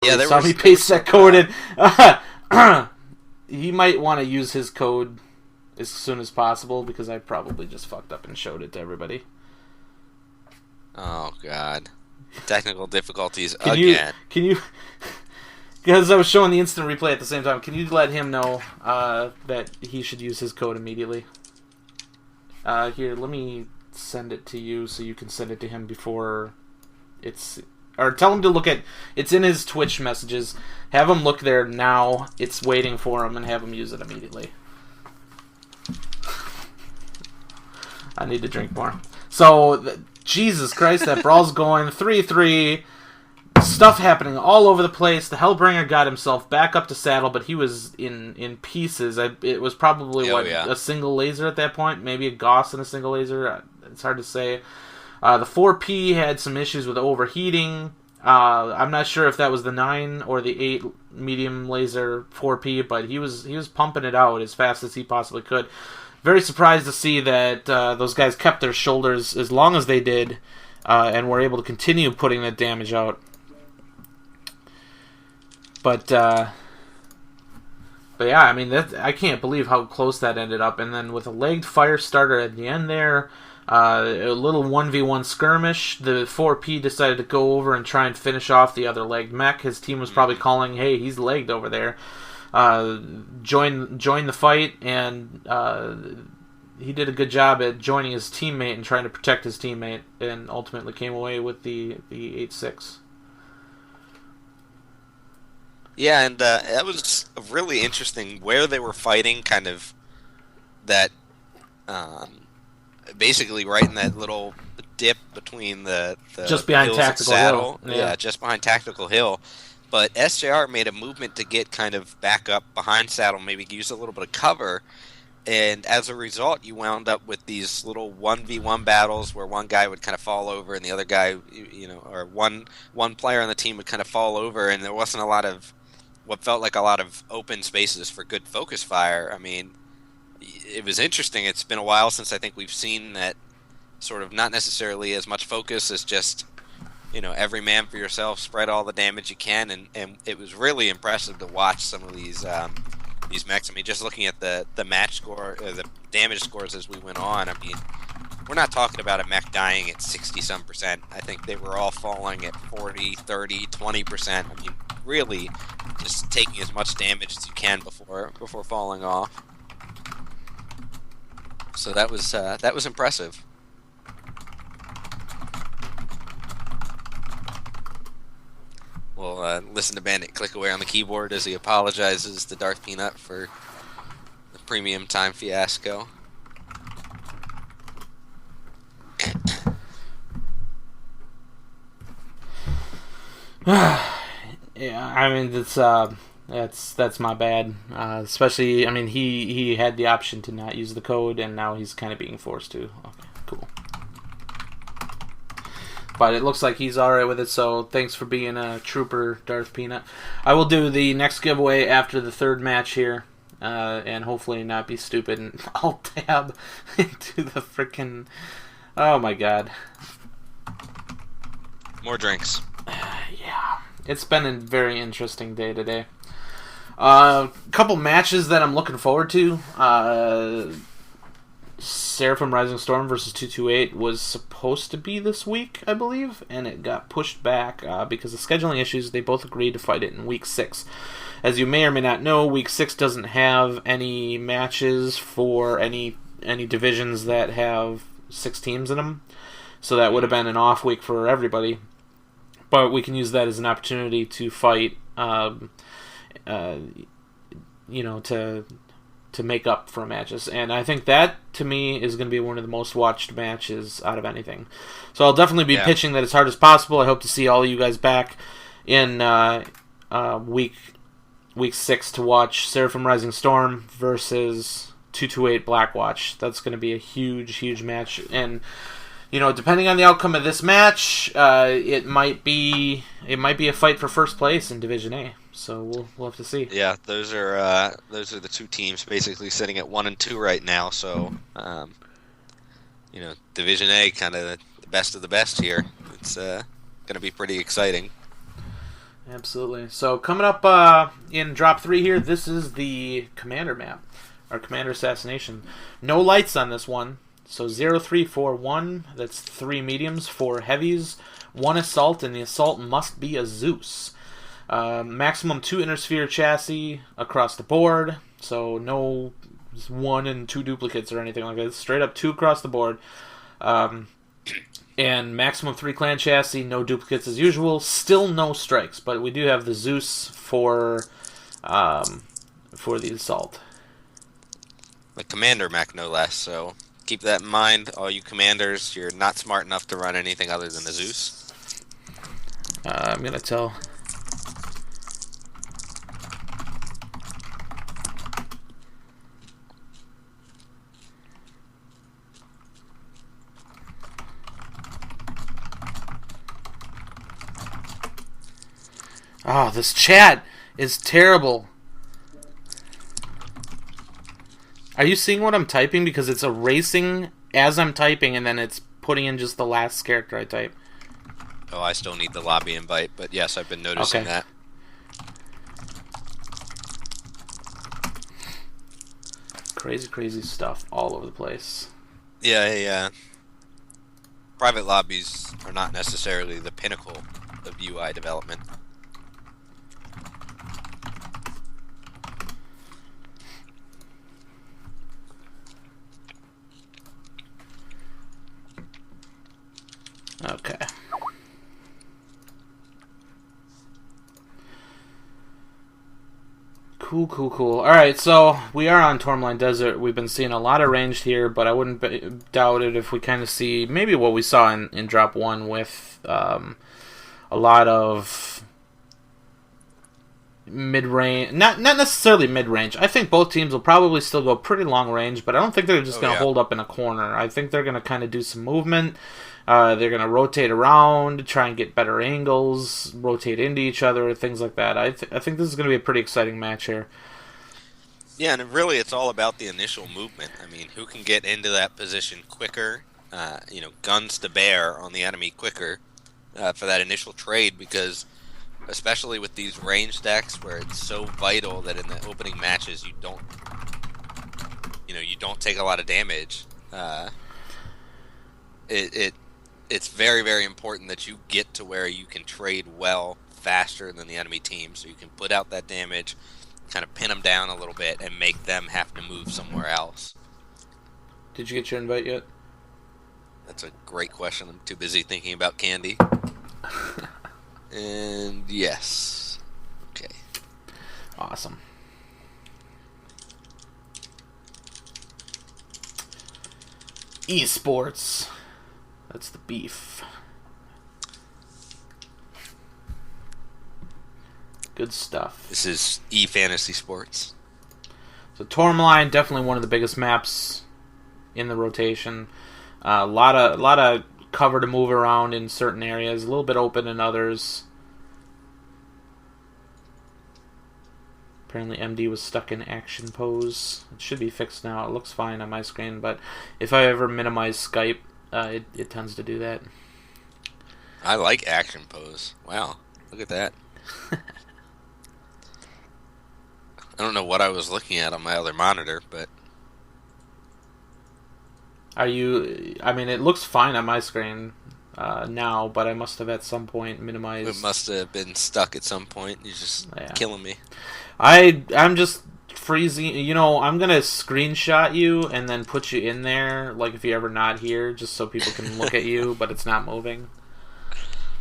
Yeah, you saw me paste that code in. He might want to use his code as soon as possible because I probably just fucked up and showed it to everybody. Oh, God. Technical difficulties Can again. you... Because I was showing the instant replay at the same time, can you let him know that he should use his code immediately? Here, let me send it to you so you can send it to him before it's... Or tell him to look at... It's in his Twitch messages. Have him look there now. It's waiting for him, and have him use it immediately. I need to drink more. So, Jesus Christ, that brawl's going 3-3. Stuff happening all over the place. The Hellbringer got himself back up to saddle, but he was in pieces. It was probably, a single laser at that point? Maybe a Gauss and a single laser? It's hard to say. The 4P had some issues with overheating. I'm not sure if that was the 9 or the 8 medium laser 4P, but he was pumping it out as fast as he possibly could. Very surprised to see that those guys kept their shoulders as long as they did and were able to continue putting that damage out. But yeah, I mean, I can't believe how close that ended up. And then with a legged fire starter at the end there, a little 1v1 skirmish, the 4P decided to go over and try and finish off the other legged mech. His team was probably calling, hey, he's legged over there. Join the fight, and he did a good job at joining his teammate and trying to protect his teammate, and ultimately came away with the 8-6. Yeah, and that was really interesting where they were fighting, kind of that, basically right in that little dip between the just behind hills Tactical Saddle. Hill. Yeah, just behind Tactical Hill. But SJR made a movement to get kind of back up behind Saddle, maybe use a little bit of cover, and as a result, you wound up with these little 1v1 battles where one guy would kind of fall over and the other guy, or one player on the team would kind of fall over, and there wasn't a lot of what felt like a lot of open spaces for good focus fire. I mean, it was interesting. It's been a while since I think we've seen that sort of not necessarily as much focus as just, every man for yourself, spread all the damage you can, and it was really impressive to watch some of these mechs. I mean, just looking at the match score, the damage scores as we went on, I mean, we're not talking about a mech dying at 60-some%. I think they were all falling at 40, 30, 20%. I mean, really just taking as much damage as you can before falling off. So that was impressive. We'll listen to Bandit click away on the keyboard as he apologizes to Darth Peanut for the premium time fiasco. Yeah, I mean, that's my bad. Especially, I mean, he had the option to not use the code, and now he's kind of being forced to. Okay, cool. But it looks like he's alright with it, so thanks for being a trooper, Darth Peanut. I will do the next giveaway after the third match here, and hopefully not be stupid, and I'll tab into the frickin'... Oh my god. More drinks. Yeah. It's been a very interesting day today. Couple matches that I'm looking forward to. Seraphim Rising Storm versus 228 was supposed to be this week, I believe, and it got pushed back because of scheduling issues. They both agreed to fight it in Week 6. As you may or may not know, Week 6 doesn't have any matches for any divisions that have 6 teams in them, so that would have been an off week for everybody. But we can use that as an opportunity to fight, to make up for matches. And I think that, to me, is going to be one of the most watched matches out of anything. So I'll definitely be pitching that as hard as possible. I hope to see all of you guys back in week 6 to watch Seraphim Rising Storm versus 228 Blackwatch. That's going to be a huge, huge match. And depending on the outcome of this match, it might be a fight for first place in Division A. So we'll have to see. Yeah, those are the two teams basically sitting at 1 and 2 right now. So, Division A, kind of the best of the best here. It's going to be pretty exciting. Absolutely. So coming up in drop 3 here, this is the commander map, or commander assassination. No lights on this one. So 0, 3, 4, 1. That's 3 mediums, 4 heavies, 1 assault, and the assault must be a Zeus. Maximum 2 inner sphere chassis across the board. So no 1 and 2 duplicates or anything like that. It's straight up 2 across the board. And maximum 3 clan chassis, no duplicates as usual. Still no strikes, but we do have the Zeus for the assault. The commander mech, no less. So keep that in mind, all you commanders. You're not smart enough to run anything other than the Zeus. I'm gonna tell. Oh, this chat is terrible. Are you seeing what I'm typing? Because it's erasing as I'm typing, and then it's putting in just the last character I type. Oh, I still need the lobby invite, but yes, I've been noticing that. Crazy, crazy stuff all over the place. Yeah, private lobbies are not necessarily the pinnacle of UI development. Okay. Cool. Alright, so we are on Tourmaline Desert. We've been seeing a lot of ranged here, but I wouldn't doubt it if we kind of see maybe what we saw in Drop 1 with a lot of mid-range. Not necessarily mid-range. I think both teams will probably still go pretty long range, but I don't think they're just going to hold up in a corner. I think they're going to kind of do some movement. They're going to rotate around, try and get better angles, rotate into each other, things like that. I think this is going to be a pretty exciting match here. Yeah, and really it's all about the initial movement. I mean, who can get into that position quicker, guns to bear on the enemy quicker for that initial trade, because especially with these range decks where it's so vital that in the opening matches you don't take a lot of damage. It's very, very important that you get to where you can trade well faster than the enemy team, so you can put out that damage, kind of pin them down a little bit, and make them have to move somewhere else. Did you get your invite yet? That's a great question. I'm too busy thinking about candy. And yes. Okay. Awesome. Esports. That's the beef. Good stuff. This is eFantasy Sports. So Tourmaline, definitely one of the biggest maps in the rotation. A lot of cover to move around in certain areas. A little bit open in others. Apparently MD was stuck in action pose. It should be fixed now. It looks fine on my screen, but if I ever minimize Skype, it tends to do that. I like action pose. Wow, look at that. I don't know what I was looking at on my other monitor, but... it looks fine on my screen now, but I must have at some point minimized... It must have been stuck at some point. You're just killing me. I'm just freezing. I'm going to screenshot you and then put you in there, like if you're ever not here, just so people can look at you, but it's not moving.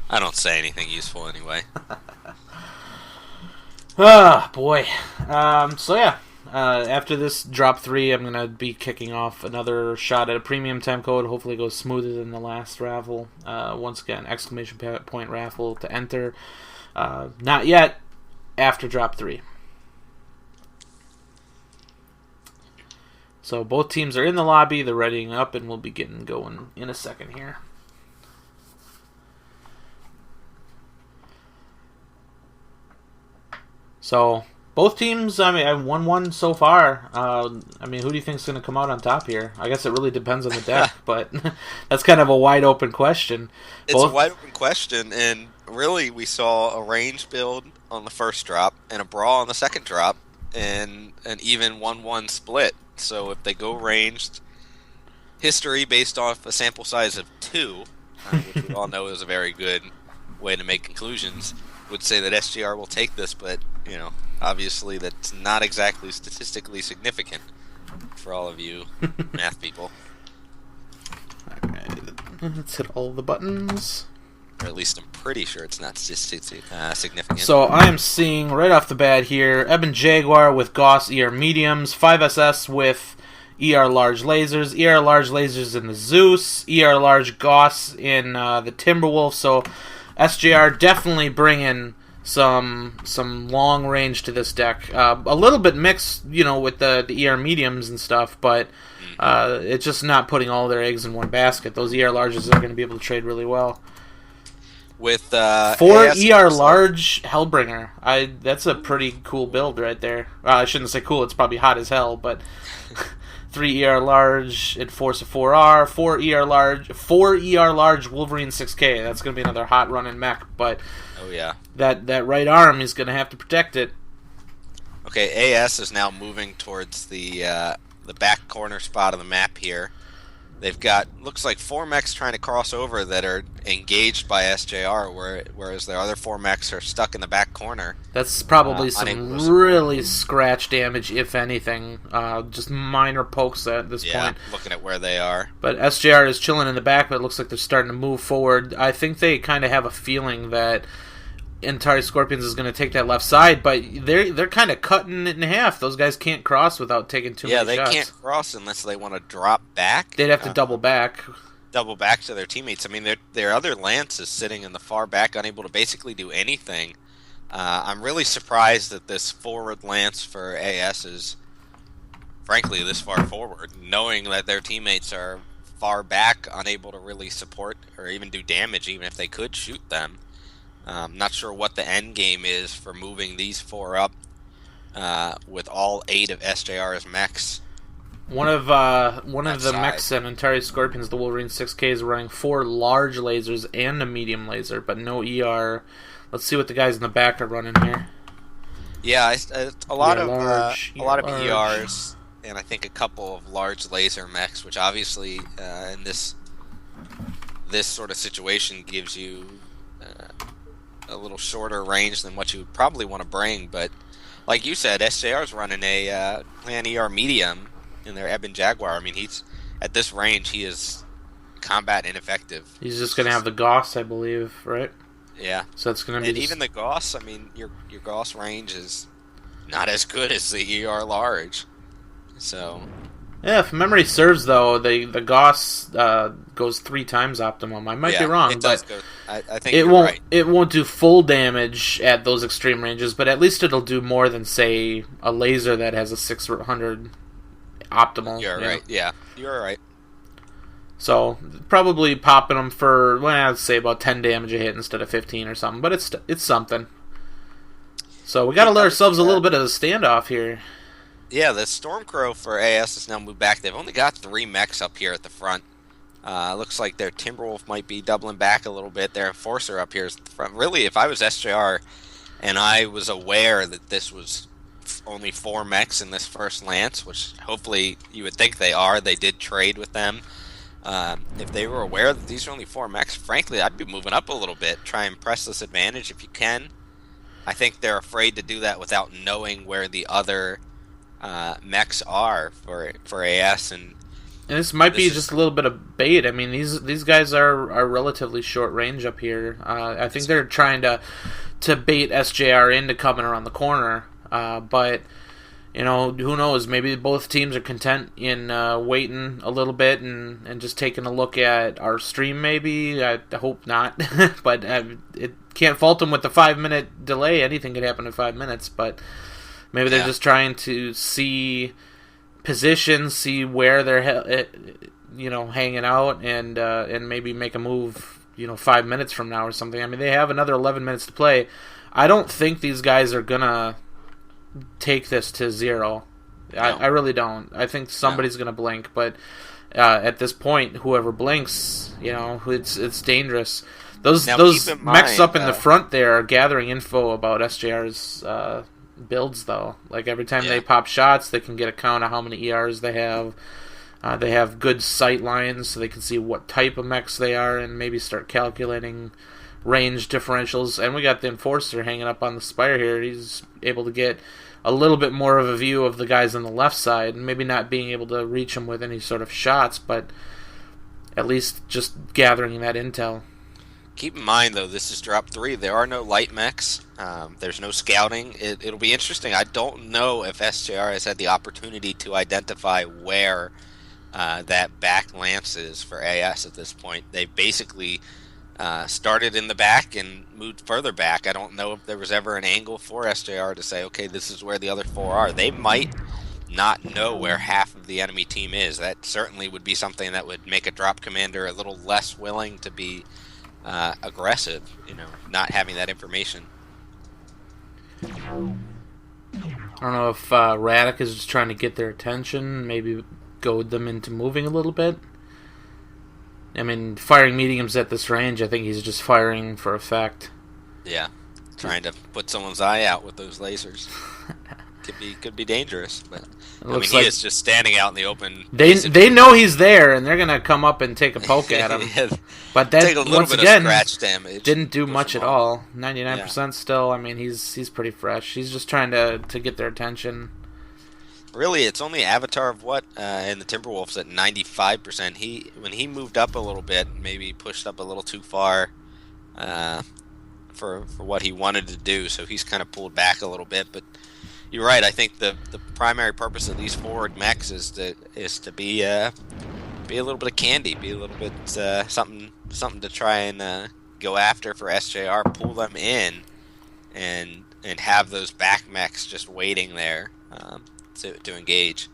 I don't say anything useful anyway. Ah, boy. After this drop 3, I'm going to be kicking off another shot at a premium time code. Hopefully it goes smoother than the last raffle. Once again, exclamation point raffle to enter. Not yet. After drop 3. So both teams are in the lobby. They're readying up, and we'll be getting going in a second here. So Both teams, I mean, I've won one so far. I mean, who do you think's going to come out on top here? I guess it really depends on the deck, but that's kind of a wide open question. It's a wide open question, and really we saw a range build on the first drop and a brawl on the second drop, and an even 1-1 split. So if they go ranged, history based off a sample size of 2, which we all know is a very good way to make conclusions, would say that SJR will take this, but obviously that's not exactly statistically significant for all of you math people. Alright, let's hit all the buttons. Or at least I'm pretty sure it's not significant. So I'm seeing right off the bat here, Ebon Jaguar with Gauss ER mediums, 5SS with ER large lasers, ER large lasers in the Zeus, ER large Gauss in the Timberwolf. So SJR definitely bringing some long range to this deck. A little bit mixed, with the ER mediums and stuff, but it's just not putting all their eggs in one basket. Those ER larges are going to be able to trade really well. With 4 ER large Hellbringer. That's a pretty cool build right there. I shouldn't say cool, it's probably hot as hell, but 3 ER large, it force a 4R, 4 ER large Wolverine 6K. That's going to be another hot running mech, but oh yeah, that right arm, he's going to have to protect it. Okay, AS is now moving towards the back corner spot of the map here. They've got, looks like 4 mechs trying to cross over that are engaged by SJR, whereas the other 4 mechs are stuck in the back corner. That's probably some really scratch damage, if anything. Just minor pokes at this point. Yeah, looking at where they are. But SJR is chilling in the back, but it looks like they're starting to move forward. I think they kind of have a feeling that Antares Scorpions is going to take that left side, but they're kind of cutting it in half. Those guys can't cross without taking too many shots. Yeah, they can't cross unless they want to drop back. They'd have to double back. Double back to their teammates. I mean, their other lance is sitting in the far back, unable to basically do anything. I'm really surprised that this forward lance for AS is, frankly, this far forward, knowing that their teammates are far back, unable to really support or even do damage, even if they could shoot them. Not sure what the end game is for moving these 4 up with all 8 of SJR's mechs. One of the mechs in Antares Scorpions, the Wolverine 6K, is running 4 large lasers and a medium laser, but no ER. Let's see what the guys in the back are running here. Yeah, a lot of ERs, and I think a couple of large laser mechs, which obviously in this sort of situation gives you a little shorter range than what you would probably want to bring, but like you said, SJR's running a Plan ER medium in their Ebon Jaguar. I mean, he's at this range, he is combat ineffective. He's just going to have the Gauss, I believe, right? Yeah. So it's going to be even the Gauss. I mean, your Gauss range is not as good as the ER large. So. Yeah, if memory serves, though, the Gauss goes 3 times optimum. I might be wrong, it does but go, I think it you're won't. right. It won't do full damage at those extreme ranges, but at least it'll do more than, say, a laser that has a 600 optimal. You're right. Yeah, you're right. So probably popping them for, well, I'd say about 10 damage a hit instead of 15 or something, but it's something. So we got to let ourselves a little bit of a standoff here. Yeah, the Stormcrow for AS has now moved back. They've only got 3 mechs up here at the front. Looks like their Timberwolf might be doubling back a little bit. Their Enforcer up here is at the front. Really, if I was SJR and I was aware that this was only 4 mechs in this first lance, which hopefully you would think they are. They did trade with them. If they were aware that these are only 4 mechs, frankly, I'd be moving up a little bit. Try and press this advantage if you can. I think they're afraid to do that without knowing where the other mechs are for AS, and this might be just a little bit of bait. I mean, these guys are relatively short range up here. I think they're trying to bait SJR into coming around the corner, but who knows? Maybe both teams are content in waiting a little bit and just taking a look at our stream. Maybe I hope not, but it can't fault them with the 5-minute delay. Anything could happen in 5 minutes, but. Maybe they're just trying to see positions, see where they're, hanging out, and maybe make a move, 5 minutes from now or something. I mean, they have another 11 minutes to play. I don't think these guys are gonna take this to 0. No. I really don't. I think somebody's going to blink, but at this point, whoever blinks, it's dangerous. Those mechs up in the front there are gathering info about SJR's builds, though. Like, every time they pop shots, they can get a count of how many ERs they have. They have good sight lines, so they can see what type of mechs they are and maybe start calculating range differentials. And we got the Enforcer hanging up on the spire here. He's able to get a little bit more of a view of the guys on the left side, and maybe not being able to reach them with any sort of shots, but at least just gathering that intel. Keep in mind, though, this is drop 3. There are no light mechs. There's no scouting. It'll be interesting. I don't know if SJR has had the opportunity to identify where that back lance is for AS at this point. They basically started in the back and moved further back. I don't know if there was ever an angle for SJR to say, okay, this is where the other 4 are. They might not know where half of the enemy team is. That certainly would be something that would make a drop commander a little less willing to be aggressive, not having that information. I don't know if Radic is just trying to get their attention, maybe goad them into moving a little bit. I mean, firing mediums at this range, I think he's just firing for effect. Yeah, trying to put someone's eye out with those lasers. Could be dangerous, but he is just standing out in the open. They know he's there, and they're gonna come up and take a poke at him. But that, once again, scratch damage, didn't do much at all. 99% still. I mean, he's pretty fresh. He's just trying to get their attention. Really, it's only Avatar of what in the Timberwolves at 95%. When he moved up a little bit, maybe pushed up a little too far for what he wanted to do, so he's kind of pulled back a little bit. But you're right. I think the primary purpose of these forward mechs is to be a little bit of candy, be a little bit something to try and go after for SJR, pull them in, and have those back mechs just waiting there to engage.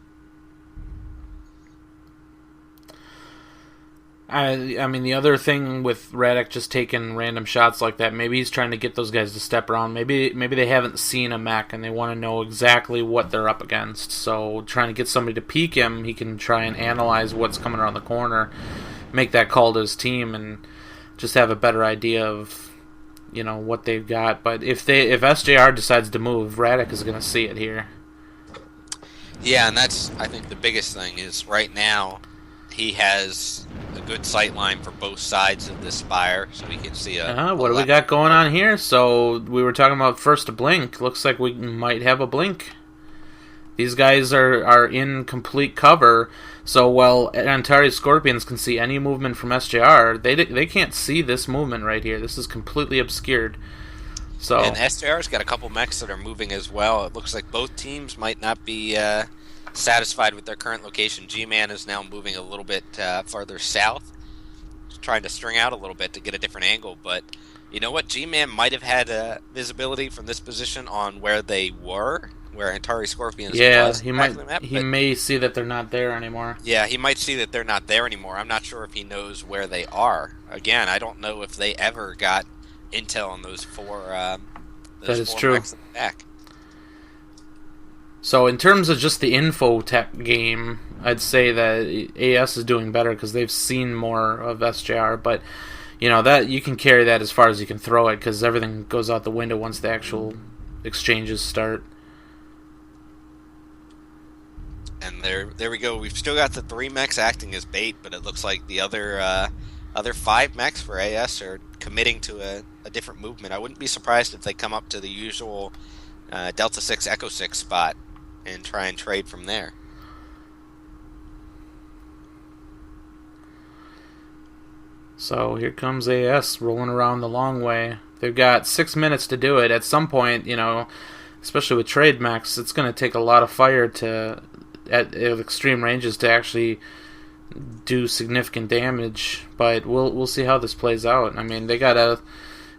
I mean, the other thing with Radic just taking random shots like that, maybe he's trying to get those guys to step around. Maybe they haven't seen a mech and they want to know exactly what they're up against. So trying to get somebody to peek him, he can try and analyze what's coming around the corner, make that call to his team, and just have a better idea of what they've got. But if SJR decides to move, Radic is going to see it here. Yeah, and that's, I think, the biggest thing is right now he has a good sight line for both sides of this spire, so we can see what do we got going on here? So we were talking about first a blink. Looks like we might have a blink. These guys are in complete cover, so while Antares Scorpions can see any movement from SJR, they can't see this movement right here. This is completely obscured. So, and SJR's got a couple mechs that are moving as well. It looks like both teams might not be satisfied with their current location. G-Man is now moving a little bit farther south, trying to string out a little bit to get a different angle. But you know what? G-Man might have had visibility from this position on where they were, where Antares Scorpions was. He may see that they're not there anymore. Yeah, he might see that they're not there anymore. I'm not sure if he knows where they are. Again, I don't know if they ever got intel on those four. That is true. Mechs in the back. So in terms of just the info tech game, I'd say that AS is doing better because they've seen more of SJR. But that you can carry that as far as you can throw it because everything goes out the window once the actual exchanges start. And there we go. We've still got the 3 mechs acting as bait, but it looks like the other 5 mechs for AS are committing to a different movement. I wouldn't be surprised if they come up to the usual Delta 6 Echo 6 spot and try and trade from there. So here comes AS rolling around the long way. They've got 6 minutes to do it. At some point, especially with trade mechs, it's going to take a lot of fire at extreme ranges to actually do significant damage. But we'll see how this plays out. I mean,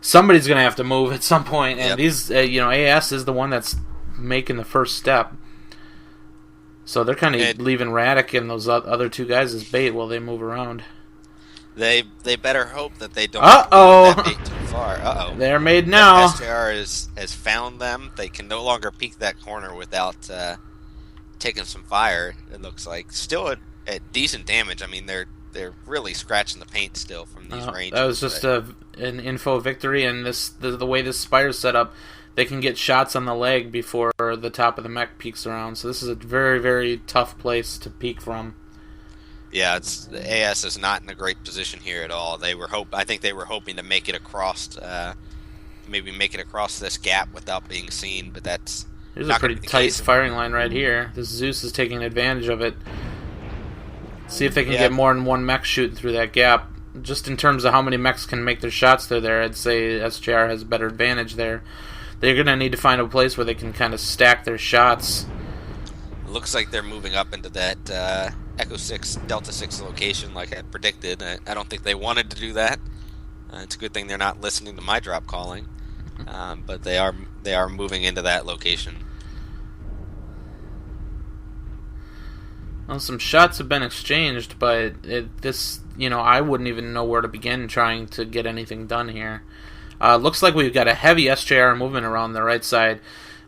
somebody's going to have to move at some point, and these AS is the one that's making the first step. So they're kind of leaving Radic and those other 2 guys as bait while they move around. They better hope that they don't Uh-oh! move that bait too far. Uh-oh. They're made now. SJR has found them. They can no longer peek that corner without taking some fire, it looks like. Still at decent damage. I mean, they're really scratching the paint still from these ranges. That was just an info victory, and the way this spire's set up, they can get shots on the leg before the top of the mech peeks around. So this is a very, very tough place to peek from. Yeah, the AS is not in a great position here at all. I think they were hoping to make it across, maybe make it across this gap without being seen, but that's There's a pretty tight firing line right here. This Zeus is taking advantage of it. See if they can get more than one mech shooting through that gap. Just in terms of how many mechs can make their shots through there, I'd say SJR has a better advantage there. They're going to need to find a place where they can kind of stack their shots. It looks like they're moving up into that Echo 6, Delta 6 location like I predicted. I don't think they wanted to do that. It's a good thing they're not listening to my drop calling. But they are moving into that location. Well, some shots have been exchanged, but I wouldn't even know where to begin trying to get anything done here. Looks like we've got a heavy SJR movement around the right side.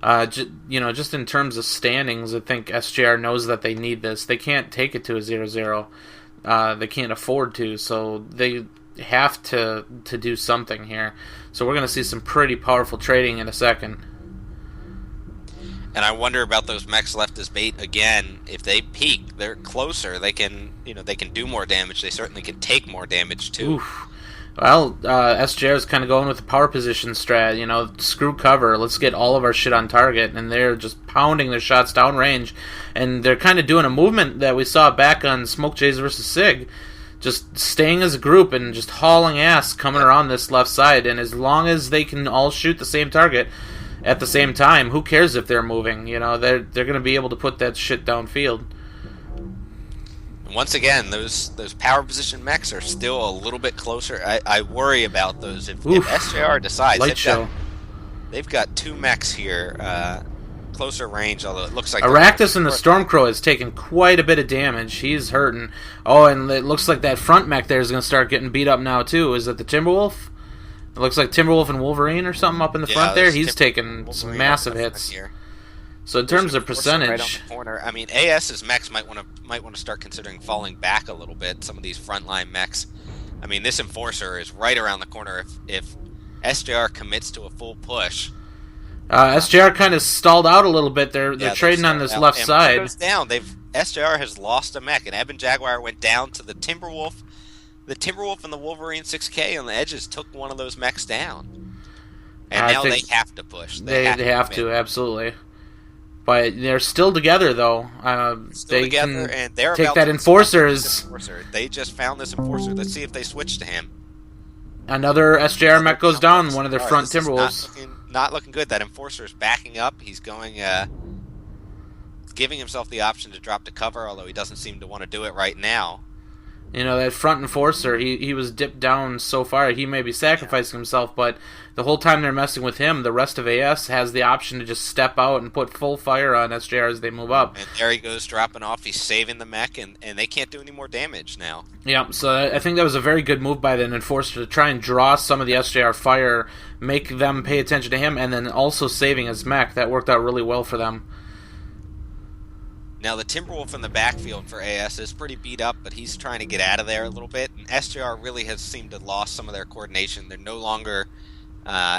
Just in terms of standings, I think SJR knows that they need this. They can't take it to a 0-0. They can't afford to, so they have to do something here. So we're going to see some pretty powerful trading in a second. And I wonder about those mechs left as bait again. If they peek, they're closer. They can do more damage. They certainly can take more damage too. Oof. Well, SJR is kind of going with the power position strat. Screw cover. Let's get all of our shit on target. And they're just pounding their shots downrange. And they're kind of doing a movement that we saw back on Smoke Jays versus Sig. Just staying as a group and just hauling ass coming around this left side. And as long as they can all shoot the same target at the same time, who cares if they're moving? They're going to be able to put that shit downfield. Once again, those power position mechs are still a little bit closer. I worry about those. If SJR decides they've got two mechs here, closer range, although it looks like Aractus and the Stormcrow has taken quite a bit of damage. He's hurting. Oh, and it looks like that front mech there is going to start getting beat up now too. Is that the Timberwolf? It looks like Timberwolf and Wolverine or something up in the front there. He's taking some massive hits. So in terms of percentage, right on the corner. I mean, AS's mechs might want to start considering falling back a little bit. Some of these frontline mechs. I mean, this Enforcer is right around the corner. If SJR commits to a full push, SJR kind of stalled out a little bit. They're trading on this left side. Goes down. SJR has lost a mech, and Eben Jaguar went down to the Timberwolf. The Timberwolf and the Wolverine 6K on the edges took one of those mechs down, and now they have to push. They have to absolutely. But they're still together, though. Still together, and they're take about that to Enforcer. They just found this Enforcer. Let's see if they switch to him. Another SJR mech goes down. One of their front Timberwolves. Not looking good. That Enforcer is backing up. He's going, giving himself the option to drop to cover, although he doesn't seem to want to do it right now. That front Enforcer, he was dipped down so far, he may be sacrificing himself, but the whole time they're messing with him, the rest of AS has the option to just step out and put full fire on SJR as they move up. And there he goes, dropping off. He's saving the mech, and they can't do any more damage now. Yeah, so I think that was a very good move by the Enforcer to try and draw some of the SJR fire, make them pay attention to him, and then also saving his mech. That worked out really well for them. Now, the Timberwolf in the backfield for AS is pretty beat up, but he's trying to get out of there a little bit. And SJR really has seemed to have lost some of their coordination. They're no longer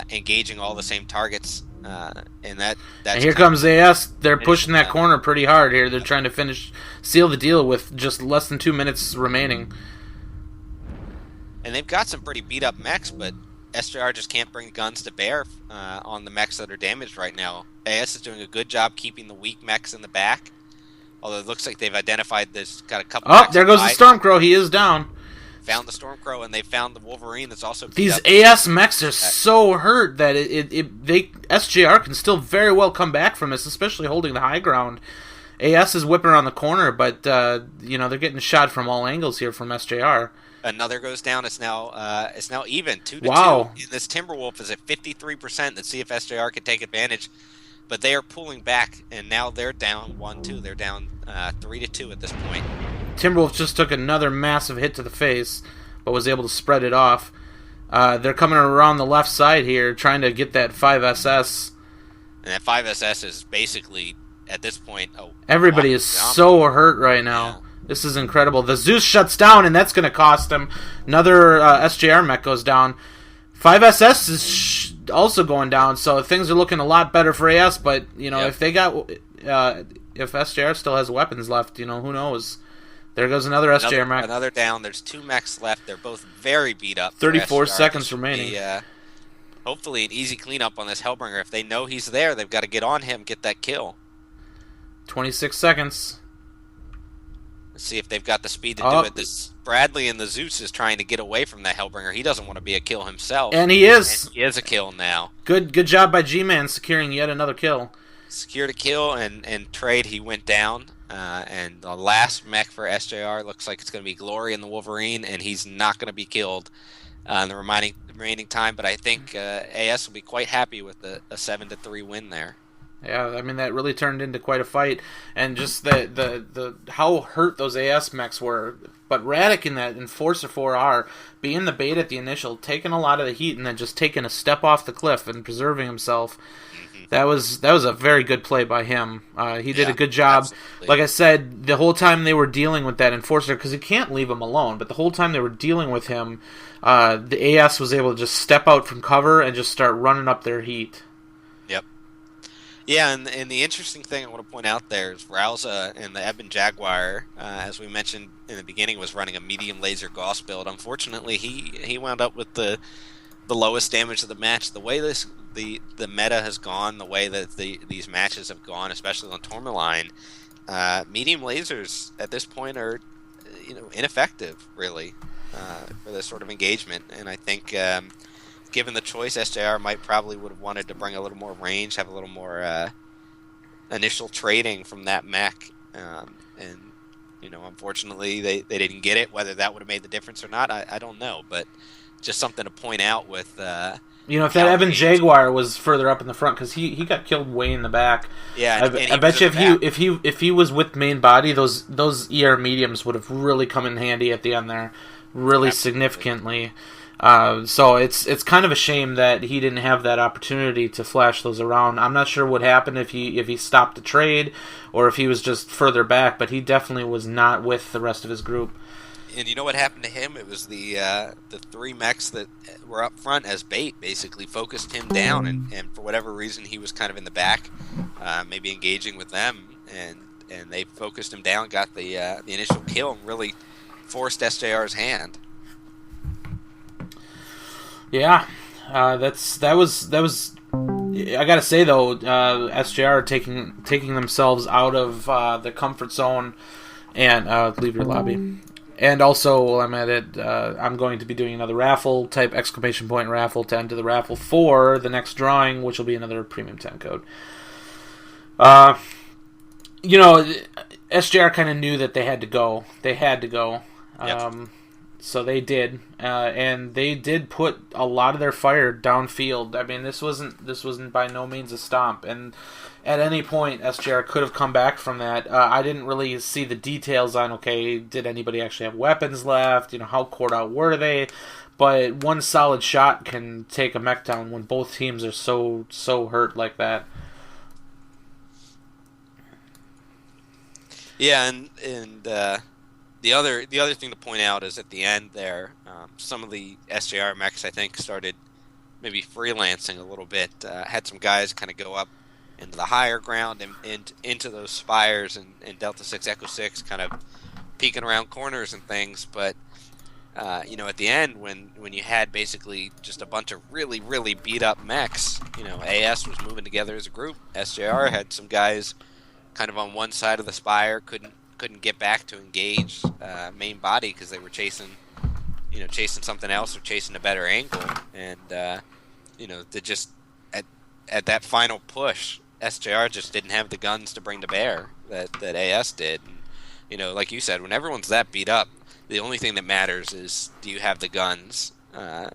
engaging all the same targets. And here comes AS. They're pushing that corner pretty hard here. They're trying to seal the deal with just less than 2 minutes remaining. And they've got some pretty beat up mechs, but SJR just can't bring guns to bear on the mechs that are damaged right now. AS is doing a good job keeping the weak mechs in the back. Although it looks like they've identified this, got a couple. Oh, there goes the Stormcrow. He is down. Found the Stormcrow, and they found the Wolverine that's also. These AS mechs are so hurt that SJR can still very well come back from this, especially holding the high ground. AS is whipping around the corner, but they're getting shot from all angles here from SJR. Another goes down. It's now even 2-2. Wow. And this Timberwolf is at 53%. Let's see if SJR can take advantage. But they are pulling back, and now they're down 1-2. They're down 3-2 at this point. Timberwolf just took another massive hit to the face, but was able to spread it off. They're coming around the left side here, trying to get that 5SS. And that 5SS is basically, at this point, Everybody is so hurt right now. Yeah. This is incredible. The Zeus shuts down, and that's going to cost him. Another SJR mech goes down. 5SS is also going down, so things are looking a lot better for AS, but, if they got... if SJR still has weapons left, who knows? There goes another SJR mech. Another down. There's 2 mechs left. They're both very beat up. 34 seconds remaining. Hopefully an easy cleanup on this Hellbringer. If they know he's there, they've got to get on him, get that kill. 26 seconds. Let's see if they've got the speed to do it. This Bradley and the Zeus is trying to get away from that Hellbringer. He doesn't want to be a kill himself. And he is. And he is a kill now. Good job by G-Man securing yet another kill. Secured a kill, and trade, he went down. And the last mech for SJR looks like it's going to be Glory and the Wolverine, and he's not going to be killed in the remaining time. But I think AS will be quite happy with a 7-3 win there. Yeah, I mean, that really turned into quite a fight, and just the how hurt those AS mechs were. But Radic in that Enforcer 4R, being the bait at the initial, taking a lot of the heat, and then just taking a step off the cliff and preserving himself. That was a very good play by him. He did a good job. Absolutely. Like I said, the whole time they were dealing with that Enforcer, because you can't leave him alone, but the whole time they were dealing with him, the AS was able to just step out from cover and just start running up their heat. Yep. Yeah, and the interesting thing I want to point out there is Rauza and the Eben Jaguar, as we mentioned in the beginning, was running a medium laser Gauss build. Unfortunately, he wound up with the lowest damage of the match. The way the meta has gone, the way that these matches have gone, especially on Tourmaline, medium lasers at this point are ineffective, really, for this sort of engagement. And I think given the choice, SJR probably would have wanted to bring a little more range, have a little more initial trading from that mech, and unfortunately they didn't get it. Whether that would have made the difference or not, I don't know, but just something to point out with if that Eben Jaguar was further up in the front, because he got killed way in the back. Yeah, I bet you if he was with main body, those ER mediums would have really come in handy at the end there, really significantly. So it's kind of a shame that he didn't have that opportunity to flash those around. I'm not sure what happened if he stopped the trade or if he was just further back, but he definitely was not with the rest of his group. And you know what happened to him? It was the 3 mechs that were up front as bait basically focused him down, and for whatever reason he was kind of in the back, maybe engaging with them, and they focused him down, got the initial kill, and really forced SJR's hand. Yeah, that was. I gotta say though, SJR taking themselves out of the comfort zone and leave your lobby. And also, while I'm at it, I'm going to be doing another raffle, type exclamation point raffle to enter the raffle for the next drawing, which will be another Premium 10 code. SJR kind of knew that they had to go. They had to go. Yep. So they did, and they did put a lot of their fire downfield. I mean, this wasn't by no means a stomp, and at any point SJR could have come back from that. I didn't really see the details on, okay, did anybody actually have weapons left? How cored out were they? But one solid shot can take a mech down when both teams are so hurt like that. Yeah, and the other thing to point out is at the end there, some of the SJR mechs I think started maybe freelancing a little bit. Had some guys kind of go up into the higher ground and into those spires and Delta 6 Echo 6 kind of peeking around corners and things. But at the end when you had basically just a bunch of really really beat up mechs, AS was moving together as a group. SJR had some guys kind of on one side of the spire, couldn't get back to engage main body because they were chasing something else or chasing a better angle, and they just at that final push, SJR just didn't have the guns to bring to bear that AS did. And, like you said, when everyone's that beat up, the only thing that matters is, do you have the guns? Are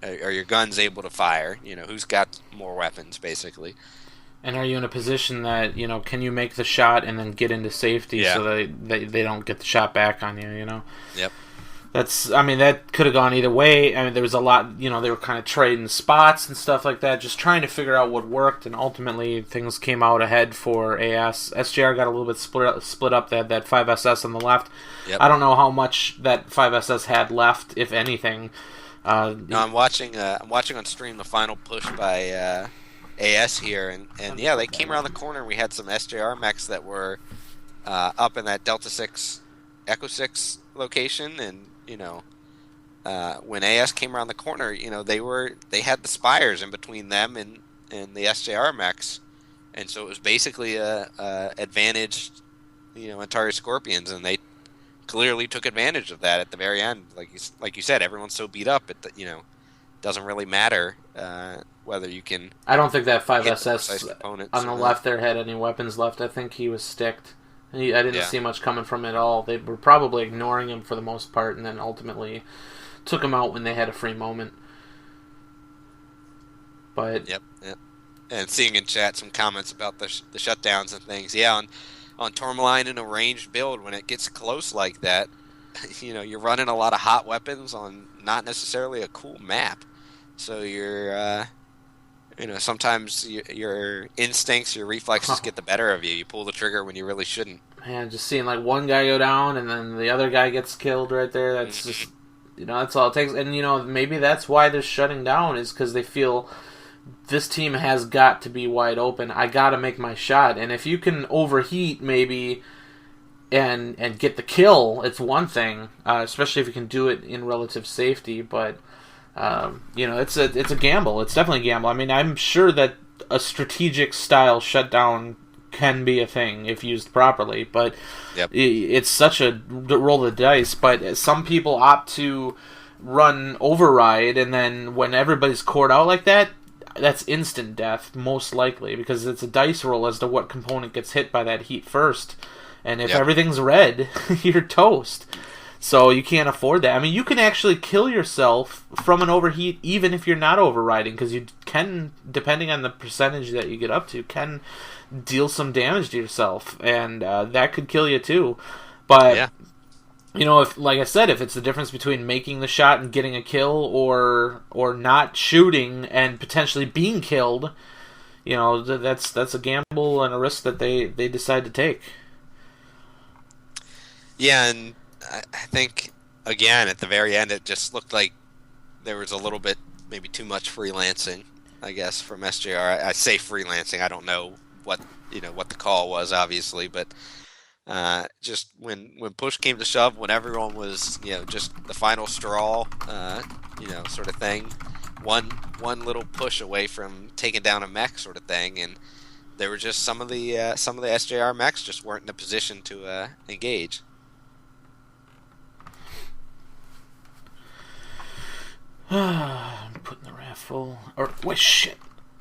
your guns able to fire? Who's got more weapons, basically. And are you in a position that, can you make the shot and then get into safety so that they don't get the shot back on you, Yep. That could have gone either way. I mean, there was a lot, they were kind of trading spots and stuff like that, just trying to figure out what worked, and ultimately things came out ahead for AS. SJR got a little bit split up. They had that 5SS on the left. Yep. I don't know how much that 5SS had left, if anything. No, I'm watching on stream the final push by AS here, and yeah, they came around the corner. We had some SJR mechs that were up in that Delta 6, Echo 6 location, and when AS came around the corner, they had the spires in between them and the SJR mechs, and so it was basically a advantaged, Antares Scorpions, and they clearly took advantage of that at the very end. Like you said, everyone's so beat up, it doesn't really matter whether you can. I don't think that 5SS on the left there had any weapons left. I think he was sticked. I didn't see much coming from it at all. They were probably ignoring him for the most part, and then ultimately took him out when they had a free moment. But yep. And seeing in chat some comments about the shutdowns and things. Yeah, on Tourmaline in a ranged build, when it gets close like that, you're running a lot of hot weapons on not necessarily a cool map. So you're sometimes your instincts, your reflexes get the better of you. You pull the trigger when you really shouldn't. Man, just seeing like one guy go down and then the other guy gets killed right there, that's just, that's all it takes. And, maybe that's why they're shutting down, is because they feel this team has got to be wide open. I got to make my shot. And if you can overheat maybe and get the kill, it's one thing, especially if you can do it in relative safety, but... it's a gamble. It's definitely a gamble. I mean, I'm sure that a strategic style shutdown can be a thing if used properly, but it's such a roll of the dice. But some people opt to run override, and then when everybody's cored out like that, that's instant death, most likely, because it's a dice roll as to what component gets hit by that heat first. And if everything's red, you're toast. So you can't afford that. I mean, you can actually kill yourself from an overheat even if you're not overriding, because you can, depending on the percentage that you get up to, can deal some damage to yourself, and that could kill you too. But, if, like I said, if it's the difference between making the shot and getting a kill or not shooting and potentially being killed, that's a gamble and a risk that they decide to take. Yeah, and I think, again, at the very end, it just looked like there was a little bit, maybe too much freelancing, I guess, from SJR. I say freelancing. I don't know what the call was, obviously, but just when push came to shove, when everyone was, just the final straw, sort of thing, one little push away from taking down a mech, sort of thing, and there were just some of the SJR mechs just weren't in a position to engage. I'm putting the raft full. Wait, shit.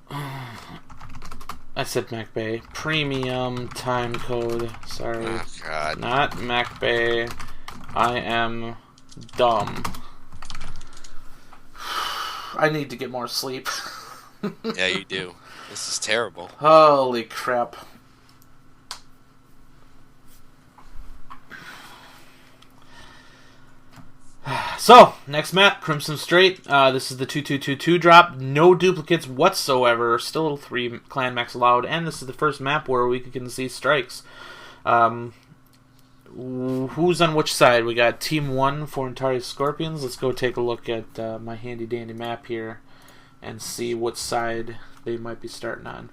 I said Mac Bay. Premium time code. Sorry. Oh, God. Not Mac Bay. I am dumb. I need to get more sleep. Yeah, you do. This is terrible. Holy crap. So, next map, Crimson Strait. This is the 2222 drop. No duplicates whatsoever. Still 3 clan mechs allowed. And this is the first map where we can see strikes. Who's on which side? We got Team 1 for Antares Scorpions. Let's go take a look at my handy-dandy map here and see what side they might be starting on.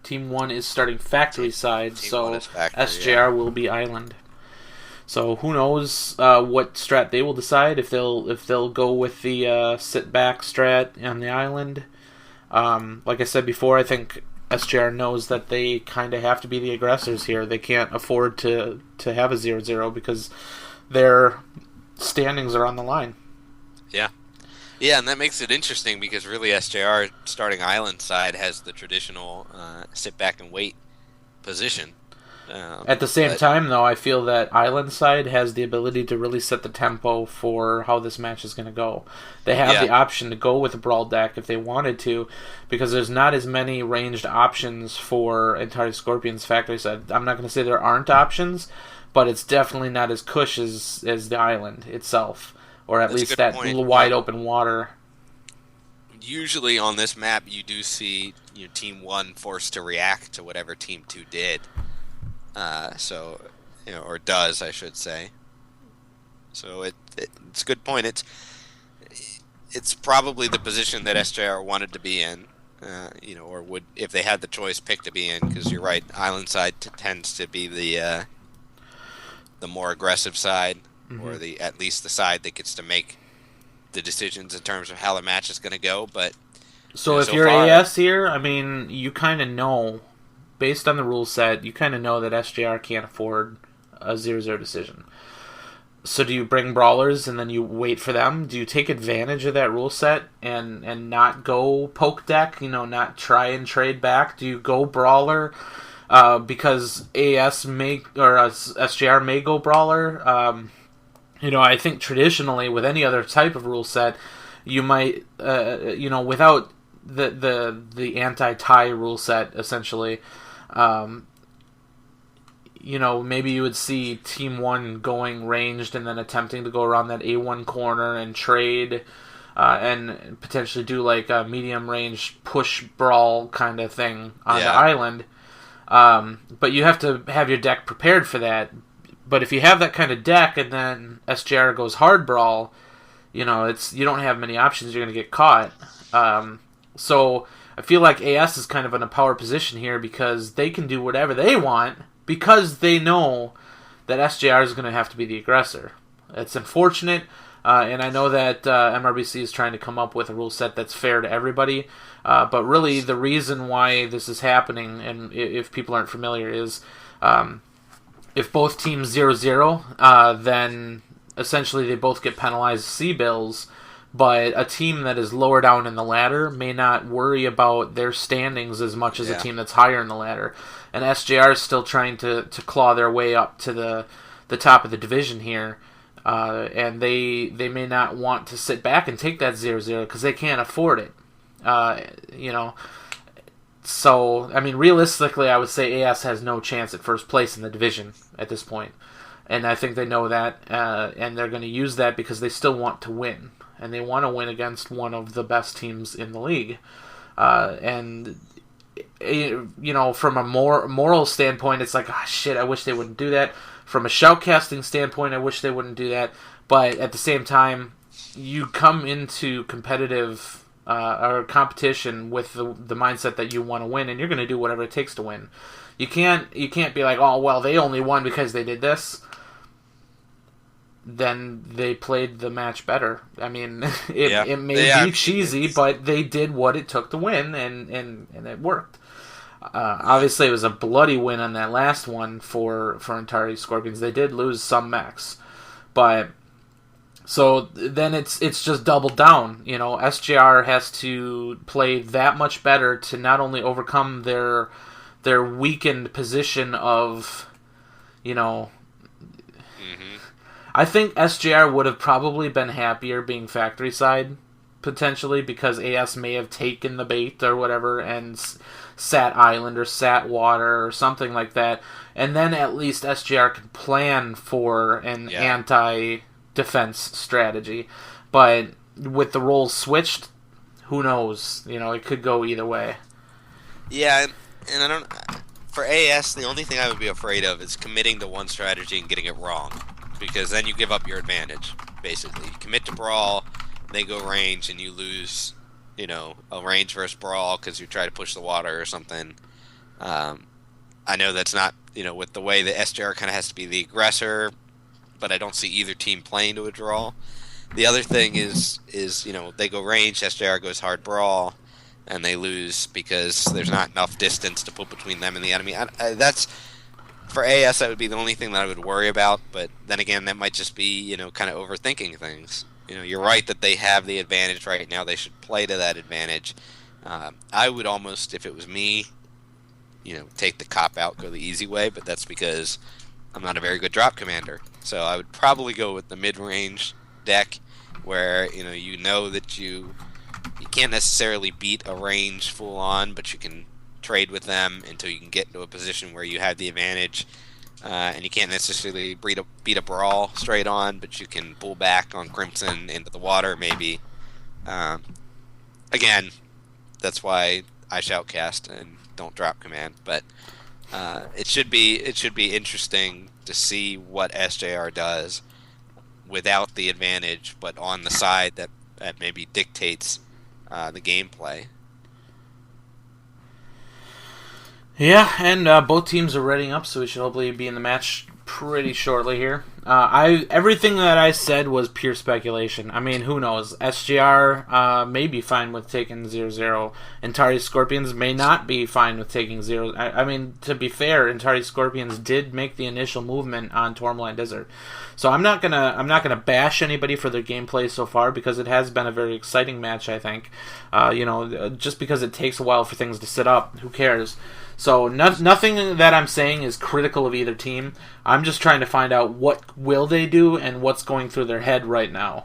Team 1 is starting factory side, so factory, SJR will be island. So who knows what strat they will decide, if they'll go with the sit back strat on the island. Like I said before, I think SJR knows that they kind of have to be the aggressors here. They can't afford to have a 0-0 because their standings are on the line. Yeah. Yeah, and that makes it interesting because really SJR starting island side has the traditional sit back and wait position. At the same But time, though, I feel that Island side has the ability to really set the tempo for how this match is going to go. They have yeah, the option to go with a brawl deck if they wanted to, because there's not as many ranged options for Antares Scorpion's factory side. I'm not going to say there aren't options, but it's definitely not as cush as the island itself, or at that's a least good that point. wide open water. Usually on this map, you do see Team 1 forced to react to whatever Team 2 did. So, or does, I should say. So it's a good point. It's probably the position that SJR wanted to be in, or would, if they had the choice, pick to be in. Because you're right, Island side tends to be the more aggressive side, or at least the side that gets to make the decisions in terms of how the match is going to go. But So if so you're far, AS here, I mean, you kind of know, based on the rule set, you kind of know that SJR can't afford a 0-0 decision. So do you bring brawlers and then you wait for them? Do you take advantage of that rule set and not go poke deck? Not try and trade back? Do you go brawler because AS may or SJR may go brawler? I think traditionally with any other type of rule set, you might without the anti-tie rule set essentially. Maybe you would see Team 1 going ranged and then attempting to go around that A1 corner and trade and potentially do like a medium range push brawl kind of thing on the island. But you have to have your deck prepared for that. But if you have that kind of deck and then SJR goes hard brawl, you don't have many options. You're going to get caught. So I feel like AS is kind of in a power position here because they can do whatever they want because they know that SJR is going to have to be the aggressor. It's unfortunate, and I know that MRBC is trying to come up with a rule set that's fair to everybody, but really the reason why this is happening, and if people aren't familiar, is if both teams 0-0, then essentially they both get penalized C-bills, but a team that is lower down in the ladder may not worry about their standings as much as a team that's higher in the ladder. And SJR is still trying to claw their way up to the top of the division here. And they may not want to sit back and take that 0-0 because they can't afford it. So, I mean, realistically, I would say AS has no chance at first place in the division at this point. And I think they know that, and they're going to use that because they still want to win. And they want to win against one of the best teams in the league. From a moral standpoint, it's like, shit, I wish they wouldn't do that. From a shoutcasting standpoint, I wish they wouldn't do that. But at the same time, you come into competitive or competition with the mindset that you want to win, and you're going to do whatever it takes to win. You can't be like, oh, well, they only won because they did this. Then they played the match better. I mean, it may be cheesy, but they did what it took to win, and it worked. Obviously, it was a bloody win on that last one for Antares Scorpions. They did lose some mechs, but so then it's just doubled down. SJR has to play that much better to not only overcome their weakened position of, I think SJR would have probably been happier being factory side, potentially, because AS may have taken the bait or whatever and sat island or sat water or something like that. And then at least SJR could plan for an anti-defense strategy. But with the roles switched, who knows? It could go either way. Yeah, and I don't... For AS, the only thing I would be afraid of is committing to one strategy and getting it wrong. Because then you give up your advantage, basically. You commit to brawl, they go range, and you lose, a range versus brawl because you try to push the water or something. I know that's not, with the way the SJR kind of has to be the aggressor, but I don't see either team playing to a draw. The other thing is they go range, SJR goes hard brawl, and they lose because there's not enough distance to put between them and the enemy. That's... For AS, that would be the only thing that I would worry about, but then again, that might just be, kind of overthinking things. You're right that they have the advantage right now. They should play to that advantage. I would almost, if it was me, take the cop out, go the easy way, but that's because I'm not a very good drop commander. So I would probably go with the mid-range deck where, that you can't necessarily beat a range full on, but you can trade with them until you can get into a position where you have the advantage. And you can't necessarily beat a brawl straight on, but you can pull back on Crimson into the water, maybe. Again, that's why I shoutcast and don't drop command. But it should be interesting to see what SJR does without the advantage, but on the side that maybe dictates the gameplay. Yeah, and both teams are readying up, so we should hopefully be in the match pretty shortly here. Everything that I said was pure speculation. I mean, who knows? SGR may be fine with taking 0-0. Antares Scorpions may not be fine with taking 0. I mean, to be fair, Antares Scorpions did make the initial movement on Tourmaline Desert. So I'm not gonna bash anybody for their gameplay so far, because it has been a very exciting match, I think. Just because it takes a while for things to set up, who cares? So nothing that I'm saying is critical of either team. I'm just trying to find out what will they do and what's going through their head right now.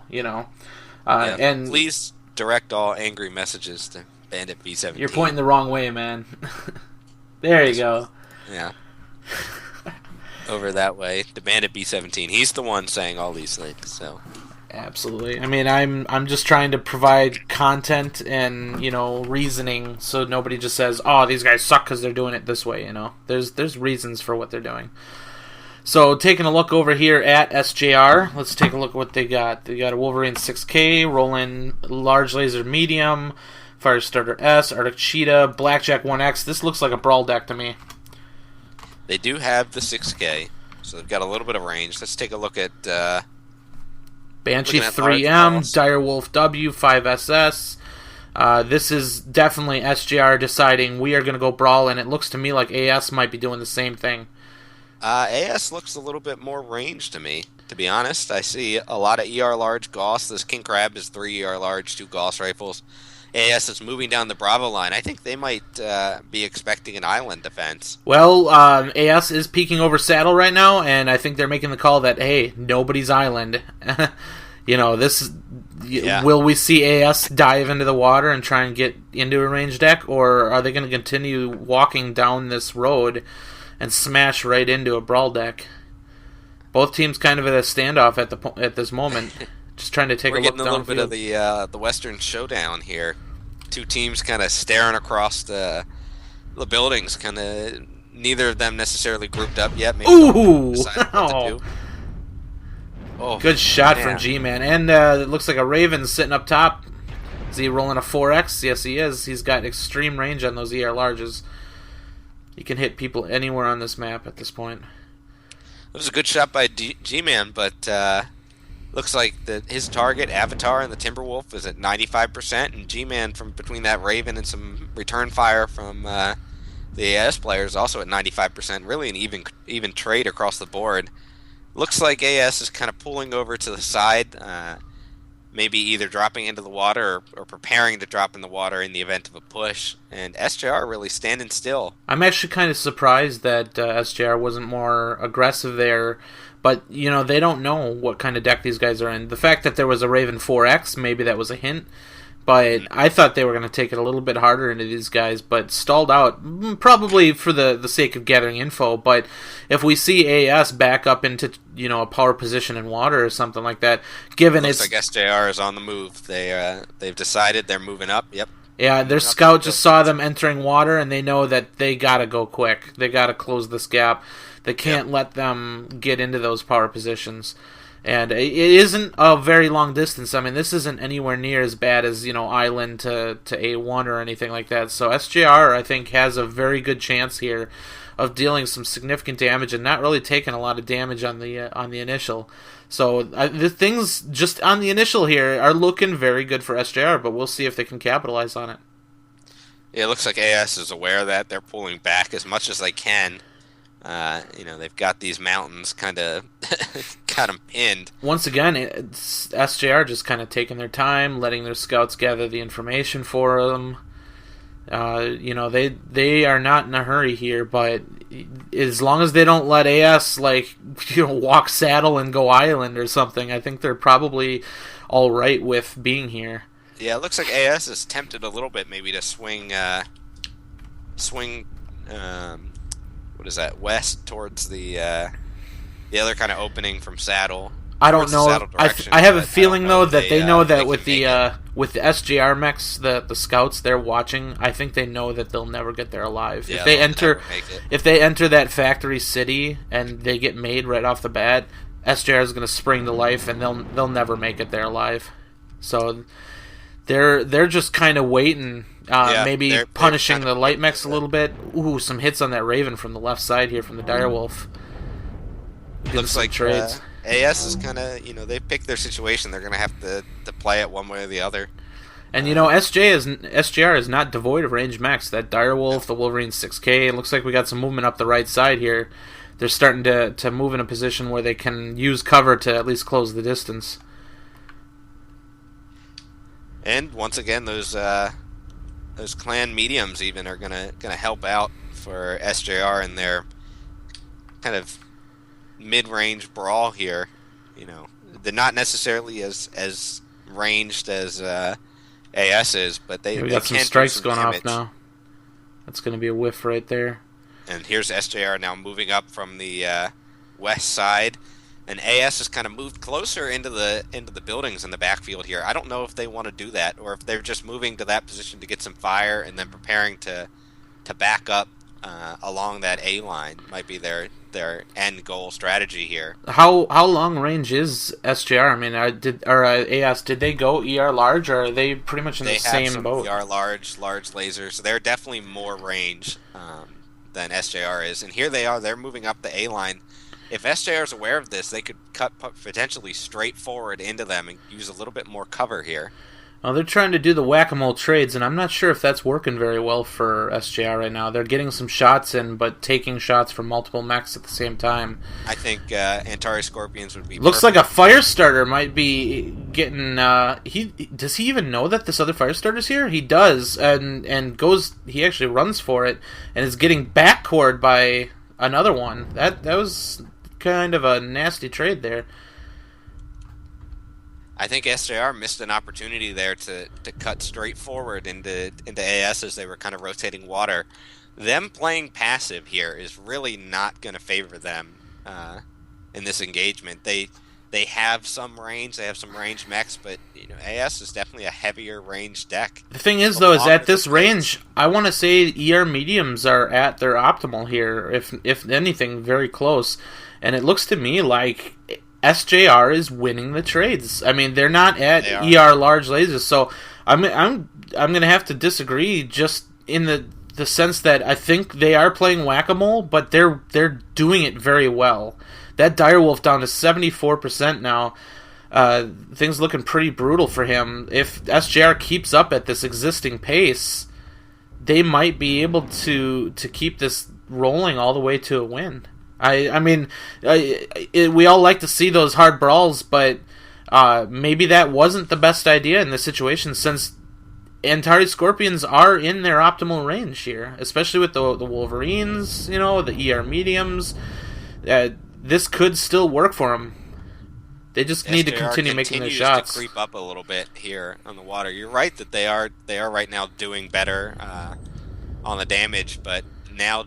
And please direct all angry messages to Bandit B17. You're pointing the wrong way, man. There you go. Yeah. Over that way, to Bandit B17. He's the one saying all these things. So. Absolutely. I mean, I'm just trying to provide content and reasoning, so nobody just says, "Oh, these guys suck because they're doing it this way." There's reasons for what they're doing. So taking a look over here at SJR, let's take a look at what they got. They got a Wolverine 6K, Roland Large Laser Medium, Firestarter S, Arctic Cheetah, Blackjack 1X. This looks like a brawl deck to me. They do have the 6K, so they've got a little bit of range. Let's take a look at. Banshee 3M, Direwolf W, 5SS. This is definitely SGR deciding we are going to go brawl, and it looks to me like AS might be doing the same thing. AS looks a little bit more range to me, to be honest. I see a lot of ER large Gauss. This King Crab is 3 ER large, 2 Gauss rifles. AS is moving down the Bravo line. I think they might be expecting an island defense. Well, AS is peeking over Saddle right now, and I think they're making the call that, hey, nobody's island. Will we see AS dive into the water and try and get into a range deck, or are they going to continue walking down this road and smash right into a brawl deck? Both teams kind of at a standoff at this moment. Just trying to take a look down. We're getting a little bit of the Western Showdown here. Two teams kind of staring across the buildings. Kind of neither of them necessarily grouped up yet. Maybe decided what to do. Oh, good shot from G-Man. And it looks like a Raven sitting up top. Is he rolling a 4X? Yes, he is. He's got extreme range on those ER larges. He can hit people anywhere on this map at this point. It was a good shot by G-Man, but looks like his target, Avatar, and the Timberwolf is at 95%, and G-Man from between that Raven and some return fire from the AS players also at 95%. Really an even trade across the board. Looks like AS is kind of pulling over to the side, maybe either dropping into the water or preparing to drop in the water in the event of a push, and SJR really standing still. I'm actually kind of surprised that SJR wasn't more aggressive there, but, they don't know what kind of deck these guys are in. The fact that there was a Raven 4X, maybe that was a hint, but I thought they were going to take it a little bit harder into these guys, but stalled out, probably for the sake of gathering info. But if we see AS back up into a power position in water or something like that, given looks like SJR is on the move. They've decided they're moving up. Yep. Yeah, their scout just saw them entering water, and they know that they got to go quick. They got to close this gap. They can't let them get into those power positions. And it isn't a very long distance. I mean, this isn't anywhere near as bad as, Island to A1 or anything like that. So SJR, I think, has a very good chance here of dealing some significant damage and not really taking a lot of damage on the initial. So the things just on the initial here are looking very good for SJR, but we'll see if they can capitalize on it. Yeah, it looks like AS is aware of that. They're pulling back as much as they can. They've got these mountains kind of got them pinned. Once again, it's SJR just kind of taking their time, letting their scouts gather the information for them. They are not in a hurry here, but as long as they don't let AS walk saddle and go island or something, I think they're probably all right with being here. Yeah, it looks like AS is tempted a little bit maybe to swing, what is that, west towards the other kind of opening from saddle. I don't know. I have a feeling though that they know that with the SJR mechs, the scouts they're watching, I think they know that they'll never get there alive. Yeah, if they enter that factory city and they get made right off the bat, SJR is going to spring to life and they'll never make it there alive. So they're just kind of waiting, maybe punishing the light mechs a little bit. Ooh, some hits on that Raven from the left side here from the Direwolf. Looks like trades. AS is kind of, they picked their situation. They're going to have to play it one way or the other. And, SJR is not devoid of ranged mechs. That Direwolf, the Wolverine 6K, it looks like we got some movement up the right side here. They're starting to move in a position where they can use cover to at least close the distance. And, once again, those clan mediums even are gonna help out for SJR in their kind of mid-range brawl here. They're not necessarily as ranged as AS is, but they got can some strikes some going damage. off now. That's going to be a whiff right there. And here's SJR now moving up from the west side, and AS has kind of moved closer into the buildings in the backfield here. I don't know if they want to do that, or if they're just moving to that position to get some fire and then preparing to back up along that A line. Might be their end goal strategy here. How long range is SJR? I mean, AS, did they go ER large, or are they pretty much in the same boat? They have some ER large lasers. They're definitely more range than SJR is. And here they are. They're moving up the A line. If SJR is aware of this, they could cut potentially straight forward into them and use a little bit more cover here. Well, they're trying to do the whack-a-mole trades, and I'm not sure if that's working very well for SJR right now. They're getting some shots in, but taking shots from multiple mechs at the same time. I think Antares Scorpions would be Looks perfect. like a fire starter might be getting... does he even know that this other fire starter's here? He does, and goes... He actually runs for it, and is getting backcored by another one. That was kind of a nasty trade there. I think SJR missed an opportunity there to cut straight forward into AS as they were kind of rotating water. Them playing passive here is really not going to favor them in this engagement. They have some range, they have some range mechs, but AS is definitely a heavier range deck. The thing is, though, is at this range, I want to say ER mediums are at their optimal here, if anything, very close. And it looks to me like SJR is winning the trades. I mean, they're not at ER large lasers, so I'm gonna have to disagree. Just in the sense that I think they are playing whack-a-mole, but they're doing it very well. That Direwolf down to 74% now. Things looking pretty brutal for him. If SJR keeps up at this existing pace, they might be able to keep this rolling all the way to a win. I mean, we all like to see those hard brawls, but maybe that wasn't the best idea in this situation, since Antares Scorpions are in their optimal range here, especially with the Wolverines, the ER mediums. This could still work for them. They just need to continue making their shots. To creep up a little bit here on the water. You're right that they are right now doing better on the damage, but now.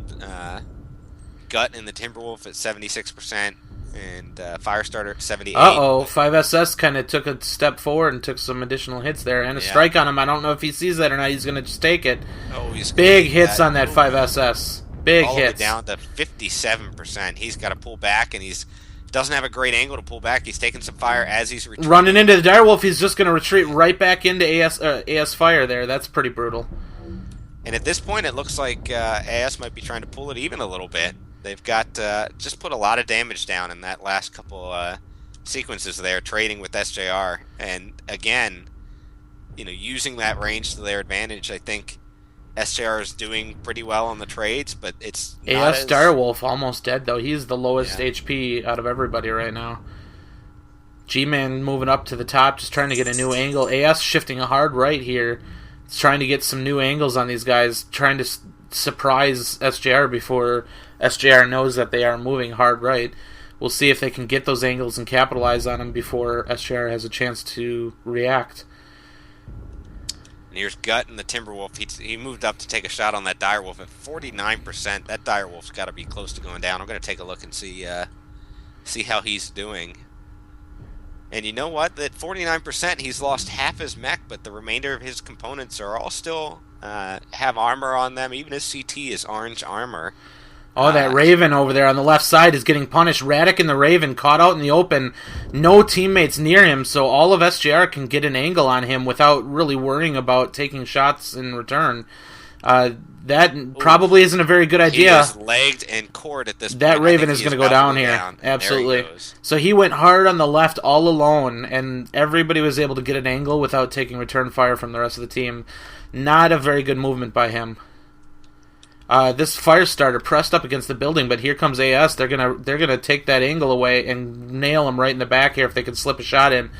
Gut in the Timberwolf at 76% and Firestarter at 78%. 5SS kind of took a step forward and took some additional hits there, and a strike on him. I don't know if he sees that or not. He's going to just take it. Oh, he's big hits on that 5SS. Big all hits. All the way down to 57%. He's got to pull back, and doesn't have a great angle to pull back. He's taking some fire as he's retreating. Running into the Direwolf, he's just going to retreat right back into AS fire there. That's pretty brutal. And at this point, it looks like AS might be trying to pull it even a little bit. They've got just put a lot of damage down in that last couple sequences there, trading with SJR. And again, using that range to their advantage, I think SJR is doing pretty well on the trades, but it's not AS Direwolf almost dead, though. He's the lowest HP out of everybody right now. G-Man moving up to the top, just trying to get a new angle. AS shifting a hard right here. trying to get some new angles on these guys, trying to surprise SJR before SJR knows that they are moving hard right. We'll see if they can get those angles and capitalize on them before SJR has a chance to react. And here's Gut and the Timberwolf. He moved up to take a shot on that Direwolf at 49%. That Direwolf's got to be close to going down. I'm going to take a look and see how he's doing. And you know what? At 49%, he's lost half his mech, but the remainder of his components are all still have armor on them. Even his CT is orange armor. Oh, that Raven over there on the left side is getting punished. Radic and the Raven caught out in the open. No teammates near him, so all of SJR can get an angle on him without really worrying about taking shots in return. That probably isn't a very good idea. He is legged and cored at this point. That Raven is going to go down here. Absolutely. So he went hard on the left all alone, and everybody was able to get an angle without taking return fire from the rest of the team. Not a very good movement by him. This Firestarter pressed up against the building, but here comes AS. They're gonna take that angle away and nail him right in the back here if they can slip a shot in.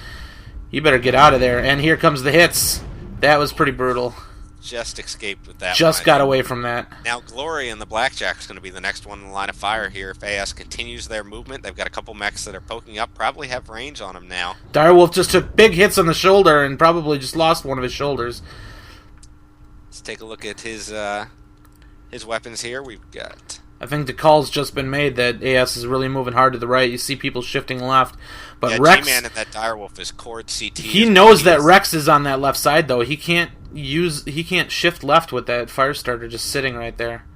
You better get out of there. And here comes the hits. That was pretty brutal. Just escaped with that. Just got away from that. Now Glory and the Blackjack's going to be the next one in the line of fire here. If AS continues their movement, they've got a couple mechs that are poking up. Probably have range on them now. Direwolf just took big hits on the shoulder and probably just lost one of his shoulders. Let's take a look at his weapons here. We've got... I think the call's just been made that AS is really moving hard to the right. You see people shifting left. But yeah, Rex... G-Man and that Direwolf is cord CT. He knows that Rex is on that left side, though. He can't shift left with that Firestarter just sitting right there.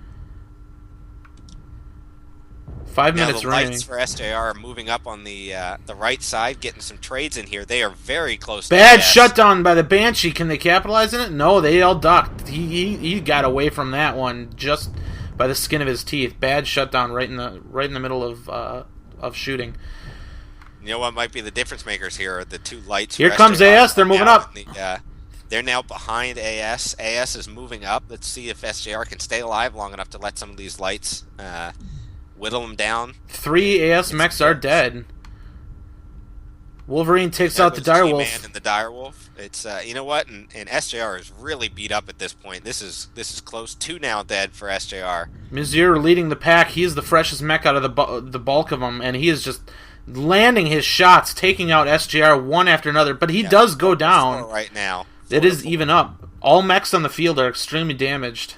5 minutes remaining. The lights for SJR are moving up on the right side, getting some trades in here. They are very close to Bad shutdown by the Banshee. Can they capitalize on it? No, they all ducked. He got away from that one just by the skin of his teeth. Bad shutdown right in the middle of shooting. You know what might be the difference makers here are the two lights. Here comes AS. They're moving up. They're now behind AS. AS is moving up. Let's see if SJR can stay alive long enough to let some of these lights whittle them down. 3 AS mechs are dead. Wolverine takes out the Direwolf. G-Man and the Direwolf. It's you know what, and SJR is really beat up at this point. This is close. 2 now dead for SJR. Mizur leading the pack. He is the freshest mech out of the bulk of them, and he is just landing his shots, taking out SJR one after another. But he does go down right now. It is even up. All mechs on the field are extremely damaged.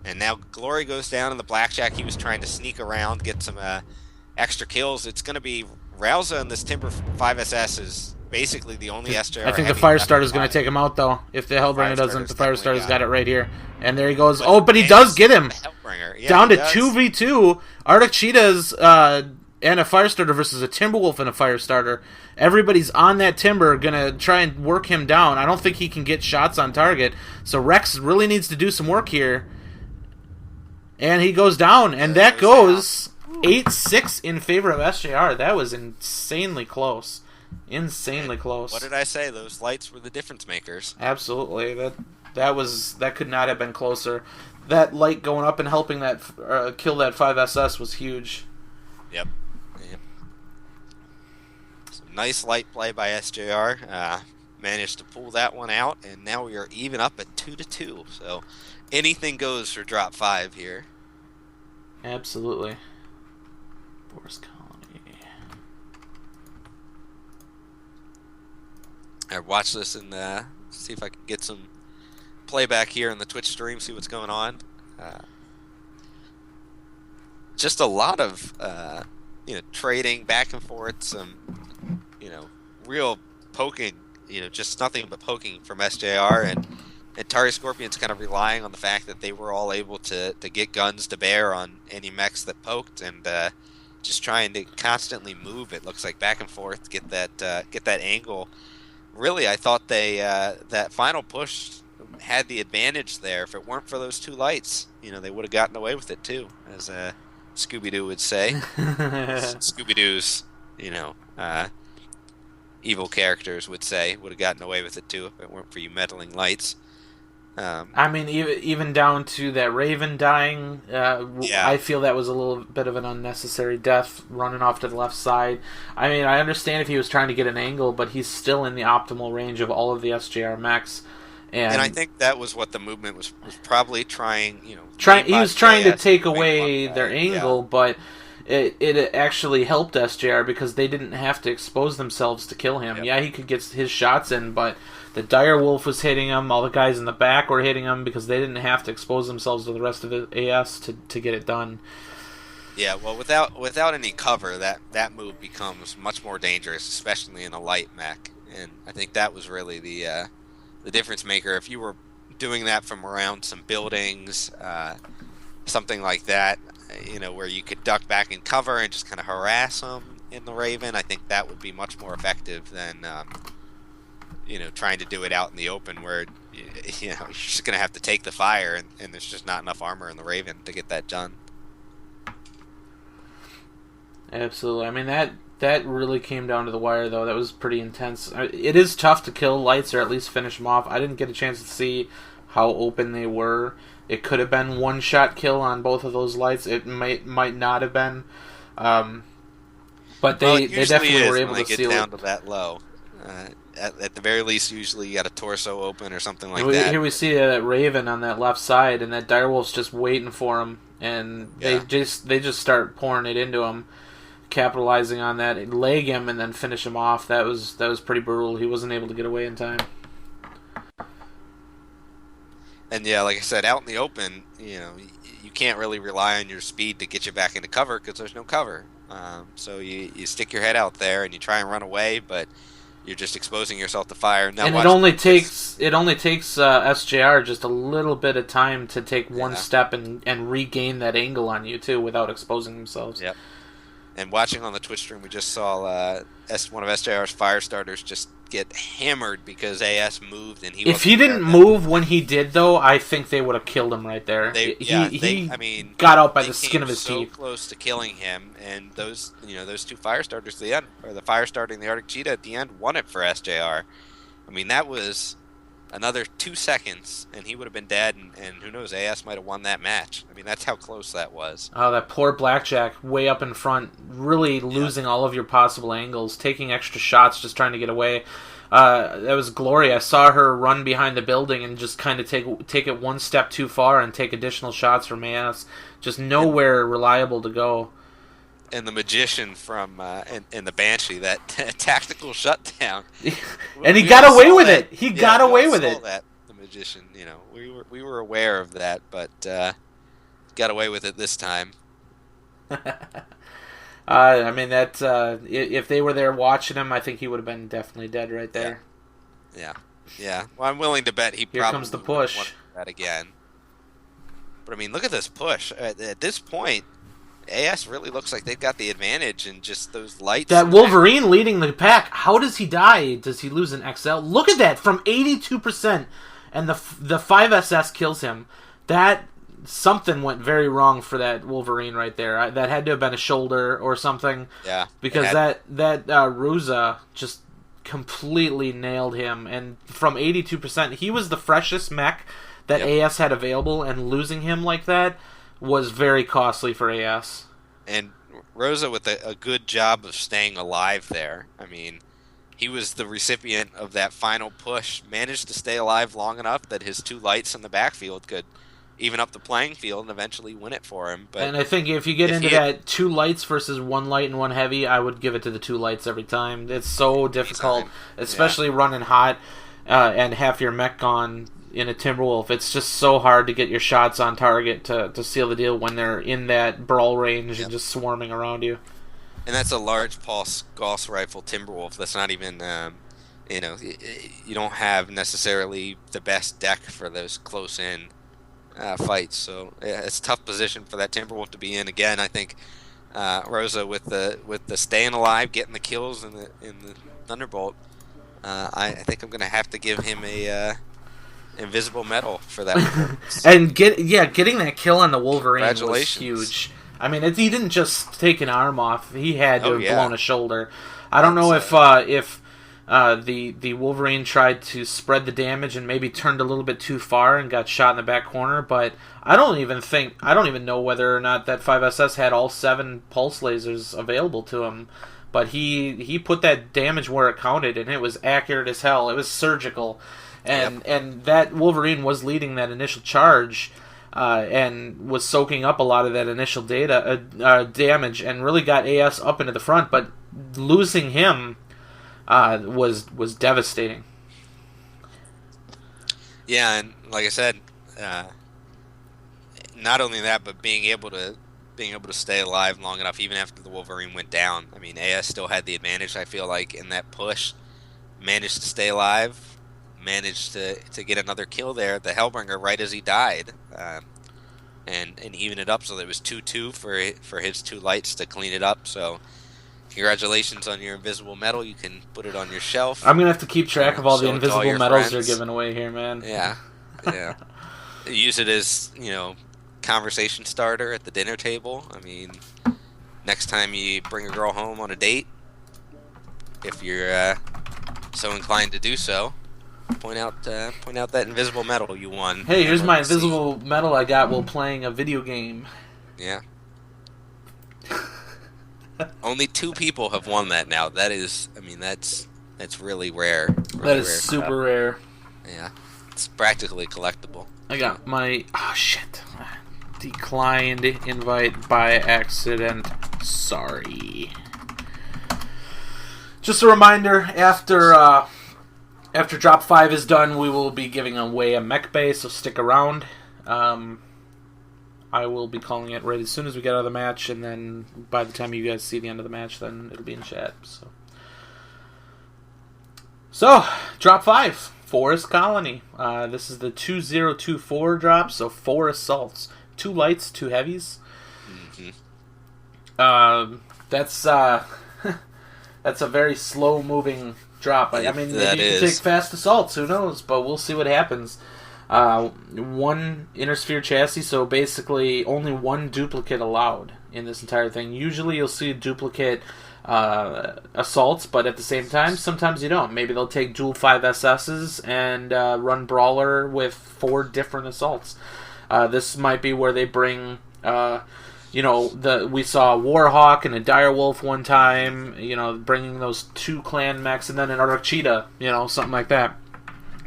And now Glory goes down, and the Blackjack, he was trying to sneak around, get some extra kills. It's going to be Rauza and this Timber 5SS is basically the only SJR. I think the Firestarter is going to take him out, though. If the Hellbringer doesn't, the Firestarter's got it right here. And there he goes. But he does get him. Yeah, down to 2v2. Arctic Cheetahs and a Firestarter versus a Timberwolf and a Firestarter. Everybody's on that Timber, gonna try and work him down. I don't think he can get shots on target. So Rex really needs to do some work here. And he goes down, and that goes 8-6 in favor of SJR. That was insanely close. Insanely close. What did I say? Those lights were the difference makers. Absolutely. That could not have been closer. That light going up and helping that kill that 5SS was huge. Yep. Some nice light play by SJR. Managed to pull that one out, and now we are even up at 2-2. So anything goes for drop 5 here. Absolutely. Force Colony. I watch this and see if I can get some playback here in the Twitch stream, see what's going on. Just a lot of trading back and forth, some real poking, just nothing but poking from SJR, and Antares Scorpions kind of relying on the fact that they were all able to get guns to bear on any mechs that poked, and just trying to constantly move. It looks like back and forth, get that angle. Really, I thought they that final push had the advantage there. If it weren't for those 2 lights, they would have gotten away with it too, as Scooby-Doo would say. Scooby-Doo's, evil characters would say, would have gotten away with it too if it weren't for you meddling lights. I mean, even down to that Raven dying, I feel that was a little bit of an unnecessary death, running off to the left side. I mean, I understand if he was trying to get an angle, but he's still in the optimal range of all of the SJR mechs. And I And think that was what the movement was probably trying, he was trying to take away their angle, but it actually helped SJR because they didn't have to expose themselves to kill him. Yep. Yeah, he could get his shots in, but the dire wolf was hitting him. All the guys in the back were hitting him because they didn't have to expose themselves to the rest of the AS to get it done. Yeah, well, without any cover, that move becomes much more dangerous, especially in a light mech. And I think that was really the difference maker. If you were doing that from around some buildings, something like that, where you could duck back in cover and just kind of harass them in the Raven, I think that would be much more effective than trying to do it out in the open where you're just going to have to take the fire and there's just not enough armor in the Raven to get that done. Absolutely. I mean, that really came down to the wire, though. That was pretty intense. It is tough to kill lights or at least finish them off. I didn't get a chance to see how open they were. It could have been one-shot kill on both of those lights. It might not have been. But they definitely were able to seal it. Down to that low. At the very least, usually you got a torso open or something like that. Here we see that Raven on that left side, and that direwolf's just waiting for him, and they just start pouring it into him, capitalizing on that, leg him, and then finish him off. That was pretty brutal. He wasn't able to get away in time. And yeah, like I said, out in the open, you can't really rely on your speed to get you back into cover because there's no cover. So you stick your head out there and you try and run away, but you're just exposing yourself to fire. Now, and it only takes SJR just a little bit of time to take one step and regain that angle on you too without exposing themselves. Yep. And watching on the Twitch stream, we just saw one of SJR's fire starters just get hammered because AS moved and if he didn't move when he did, though, I think they would have killed him right there. He got out by the skin of his teeth. So close to killing him, and those two fire starters at the end, or the fire starting the Arctic Cheetah at the end, won it for SJR. I mean, that was another 2 seconds, and he would have been dead, and who knows, AS might have won that match. I mean, that's how close that was. Oh, that poor Blackjack, way up in front, really losing all of your possible angles, taking extra shots, just trying to get away. That was Glory. I saw her run behind the building and just kind of take it one step too far and take additional shots from AS. Just nowhere reliable to go. And the Magician from and the Banshee, that tactical shutdown, and he got away with it. He got away with it. That the Magician, we were aware of that, but got away with it this time. I mean, that if they were there watching him, I think he would have been definitely dead right there. Yeah. Well, I'm willing to bet he Here probably comes the push. won that again. But I mean, look at this push. At this point, AS really looks like they've got the advantage in just those lights. That Wolverine leading the pack. How does he die? Does he lose an XL? Look at that, from 82%, and the 5SS kills him. That something went very wrong for that Wolverine right there. That had to have been a shoulder or something. Yeah. Because that Ruza just completely nailed him, and from 82%, he was the freshest mech that AS had available, and losing him like that was very costly for AS. And Rosa with a good job of staying alive there. I mean, he was the recipient of that final push, managed to stay alive long enough that his two lights in the backfield could even up the playing field and eventually win it for him. But and I think if you get into that two lights versus one light and one heavy, I would give it to the two lights every time. It's so difficult, especially running hot and half your mech gone in a Timberwolf. It's just so hard to get your shots on target to seal the deal when they're in that brawl range and just swarming around you. And that's a large pulse Gauss rifle Timberwolf. That's not even, you don't have necessarily the best deck for those close-in fights. So it's a tough position for that Timberwolf to be in. Again, I think Rosa with the staying alive, getting the kills in the Thunderbolt. I think I'm gonna have to give him a invisible medal for that. And getting that kill on the Wolverine was huge. I mean, he didn't just take an arm off; he had to have blown a shoulder. I don't know if the Wolverine tried to spread the damage and maybe turned a little bit too far and got shot in the back corner, but I don't even know whether or not that 5SS had all 7 pulse lasers available to him. but he put that damage where it counted, and it was accurate as hell. It was surgical, and that Wolverine was leading that initial charge, and was soaking up a lot of that initial damage, and really got AS up into the front. But losing him was devastating. Yeah, and like I said, not only that, but being able to stay alive long enough, even after the Wolverine went down. I mean, AS still had the advantage. I feel like in that push, managed to stay alive, managed to get another kill there, the Hellbringer, right as he died, and even it up so that it was 2-2 for his two lights to clean it up. So congratulations on your invisible medal. You can put it on your shelf. I'm gonna have to keep track of all the invisible medals friends. they're giving away here, man. Yeah. Use it as, conversation starter at the dinner table. I mean, next time you bring a girl home on a date, if you're so inclined to do so, point out that invisible medal you won. Hey, here's my invisible medal I got while playing a video game. Yeah. Only 2 people have won that now. That is, that's really rare. Really that is rare super rare. Yeah. It's practically collectible. I got my... Oh, shit. Declined invite by accident. Sorry. Just a reminder, after Drop 5 is done, we will be giving away a mech bay, so stick around. I will be calling it right as soon as we get out of the match, and then by the time you guys see the end of the match, then it'll be in chat. So Drop 5, Forest Colony. This is the 2024 drop, so 4 assaults. 2 lights, 2 heavies. Mm-hmm. That's a very slow-moving drop. I mean, maybe you can take fast assaults. Who knows? But we'll see what happens. 1 inner sphere chassis, so basically only 1 duplicate allowed in this entire thing. Usually you'll see duplicate assaults, but at the same time, sometimes you don't. Maybe they'll take dual 5SSs and run Brawler with 4 different assaults. This might be where they bring, we saw a Warhawk and a Direwolf one time, bringing those 2 clan mechs, and then an Arachita, something like that.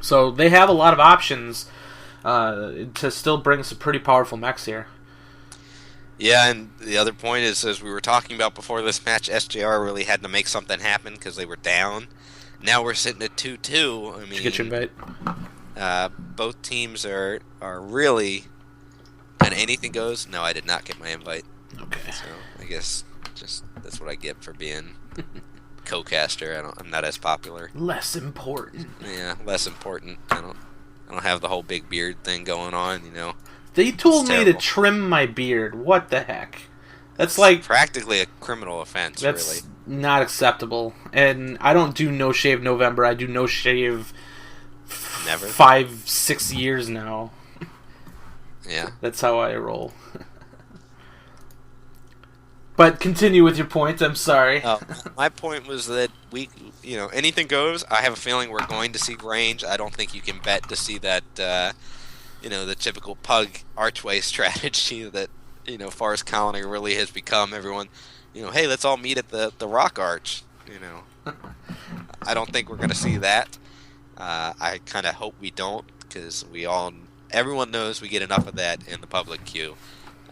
So they have a lot of options to still bring some pretty powerful mechs here. Yeah, and the other point is, as we were talking about before this match, SJR really had to make something happen because they were down. Now we're sitting at 2-2. I mean, did you get your invite? Both teams are really kind of anything goes. No, I did not get my invite. Okay. So I guess just that's what I get for being co-caster. I'm not as popular. Less important. Yeah, less important. I don't have the whole big beard thing going on. They told me to trim my beard. What the heck? That's like practically a criminal offense. That's really not acceptable. And I don't do No Shave November. I do No Shave. Never. 5-6 years now. Yeah. That's how I roll. But continue with your point. I'm sorry. My point was that anything goes. I have a feeling we're going to see range. I don't think you can bet to see that, the typical pug archway strategy that, Forest Colony really has become. Everyone, hey, let's all meet at the rock arch. I don't think we're going to see that. I kind of hope we don't, because everyone knows we get enough of that in the public queue.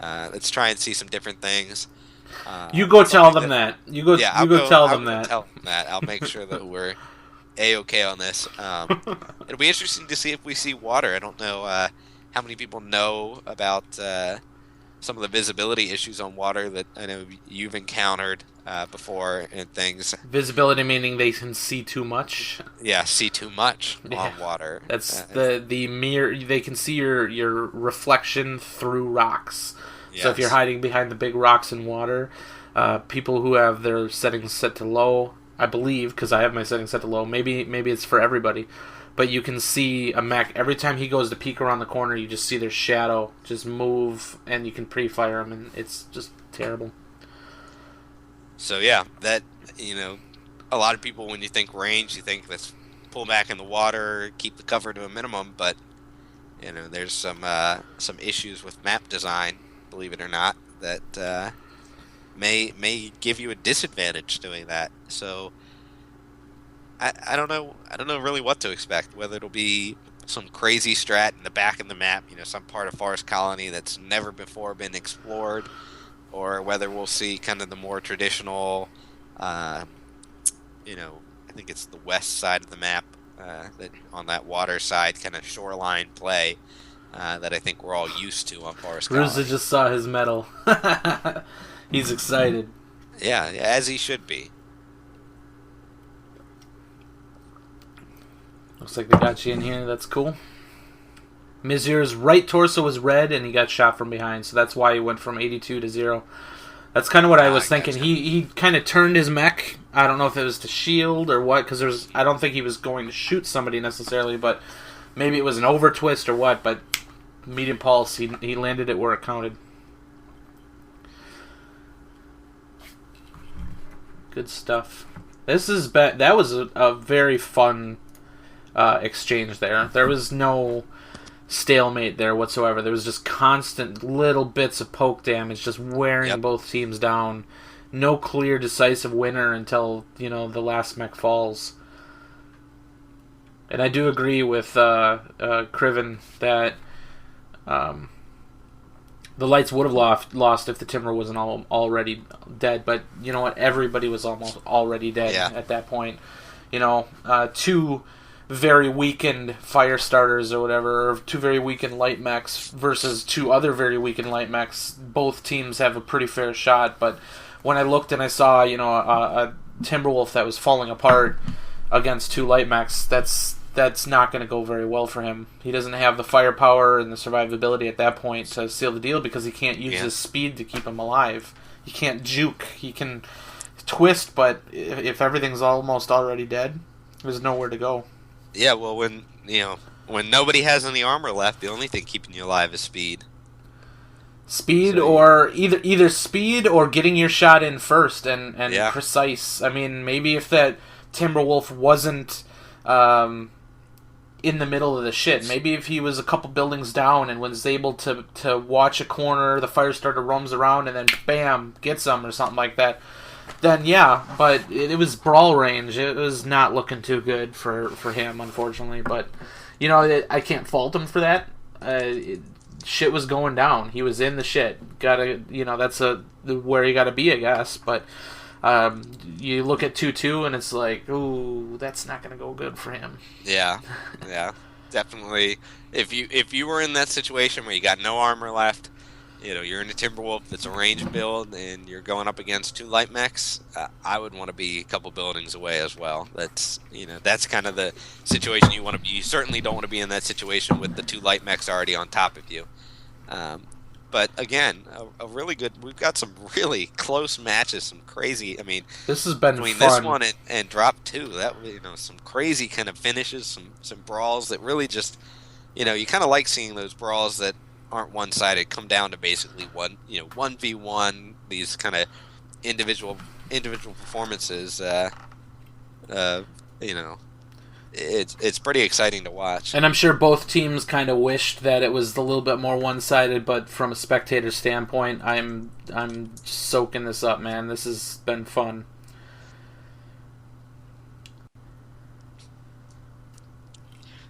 Let's try and see some different things. You go tell them that. You go tell them that. I'll make sure that we're A-okay on this. It'll be interesting to see if we see water. I don't know how many people know about some of the visibility issues on water that I know you've encountered before and things. Visibility meaning they can see too much? Yeah, see too much on water. That's the mirror. They can see your reflection through rocks. Yes. So if you're hiding behind the big rocks in water, people who have their settings set to low, I believe, because I have my settings set to low, maybe it's for everybody, but you can see a mech. Every time he goes to peek around the corner, you just see their shadow just move, and you can pre-fire him, and it's just terrible. So yeah, that, a lot of people, when you think range, you think let's pull back in the water, keep the cover to a minimum, but, there's some issues with map design, believe it or not, that may give you a disadvantage doing that. So I don't know. I don't know really what to expect. Whether it'll be some crazy strat in the back of the map, some part of Forest Colony that's never before been explored, or whether we'll see kind of the more traditional, I think it's the west side of the map, that on that water side kind of shoreline play, that I think we're all used to on Forest Colony. Ruza just saw his medal. He's excited. Yeah, as he should be. Looks like they got you in here. That's cool. Mizir's right torso was red, and he got shot from behind, so that's why he went from 82 to 0. That's kind of what I was thinking. Gotcha. He kind of turned his mech. I don't know if it was to shield or what, because I don't think he was going to shoot somebody necessarily, but maybe it was an over twist or what. But medium pulse, he landed it where it counted. Good stuff. That was a very fun exchange there. There was no stalemate there whatsoever. There was just constant little bits of poke damage just wearing both teams down. No clear decisive winner until the last mech falls. And I do agree with Criven that the lights would have lost if the Timber wasn't already dead. But you know what? Everybody was almost already dead at that point. Two very weakened fire starters or whatever, or two very weakened light mechs versus two other very weakened light mechs. Both teams have a pretty fair shot, but when I looked and I saw, a Timberwolf that was falling apart against two light mechs, that's not going to go very well for him. He doesn't have the firepower and the survivability at that point to seal the deal because he can't use his speed to keep him alive. He can't juke. He can twist, but if everything's almost already dead, there's nowhere to go. Yeah, well, when nobody has any armor left, the only thing keeping you alive is speed. Or either speed or getting your shot in first and precise. I mean, maybe if that Timberwolf wasn't in the middle of the shit, maybe if he was a couple buildings down and was able to watch a corner, the fire starter roams around and then bam, gets them or something like that, then yeah, but it was brawl range. It was not looking too good for him, unfortunately. But, I can't fault him for that. Shit was going down. He was in the shit. That's where you gotta be, I guess. But you look at 2-2 and it's like, ooh, that's not gonna go good for him. Yeah, definitely. If you were in that situation where you got no armor left, you're in a Timberwolf that's a ranged build, and you're going up against two light mechs, I would want to be a couple buildings away as well. That's kind of the situation you want to be. You certainly don't want to be in that situation with the two light mechs already on top of you. But again, a really good. We've got some really close matches, some crazy. I mean, this has been between fun. This one and Drop 2. That some crazy kind of finishes, some brawls that really just, you kind of like seeing those brawls that aren't one-sided, come down to basically 1v1, these kind of individual performances. It's pretty exciting to watch. And I'm sure both teams kind of wished that it was a little bit more one-sided, but from a spectator standpoint, I'm soaking this up, man. This has been fun.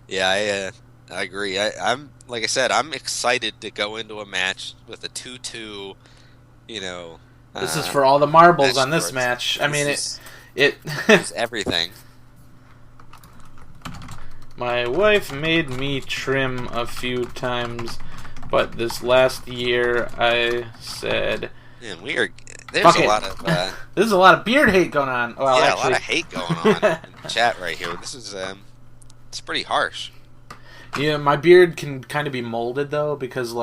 Yeah, I agree. I'm like I said, I'm excited to go into a match with a 2-2. This is for all the marbles on this match. I mean, it's everything. My wife made me trim a few times, but this last year I said, "Man, there's a lot of there's a lot of beard hate going on." Well, yeah, actually, a lot of hate going on in the chat right here. This is it's pretty harsh. Yeah, my beard can kind of be molded though, because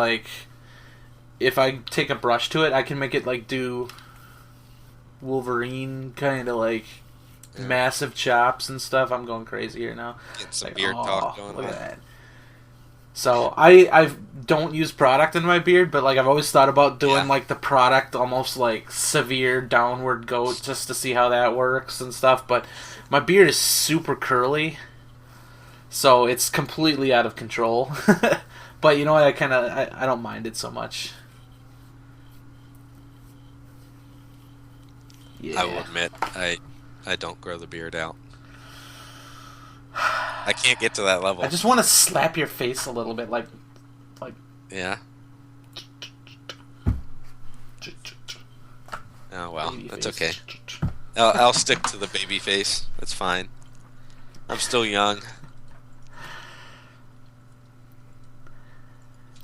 if I take a brush to it, I can make it do Wolverine kind of massive chops and stuff. I'm going crazy here now. Get some beard talk going look on. At that. So I don't use product in my beard, but I've always thought about doing the product almost severe downward goat just to see how that works and stuff. But my beard is super curly. So it's completely out of control. But you know what? I don't mind it so much. I will admit, I don't grow the beard out. I can't get to that level. I just want to slap your face a little bit, like. Yeah. Oh well, Baby that's face. okay. I'll stick to the baby face. That's fine. I'm still young.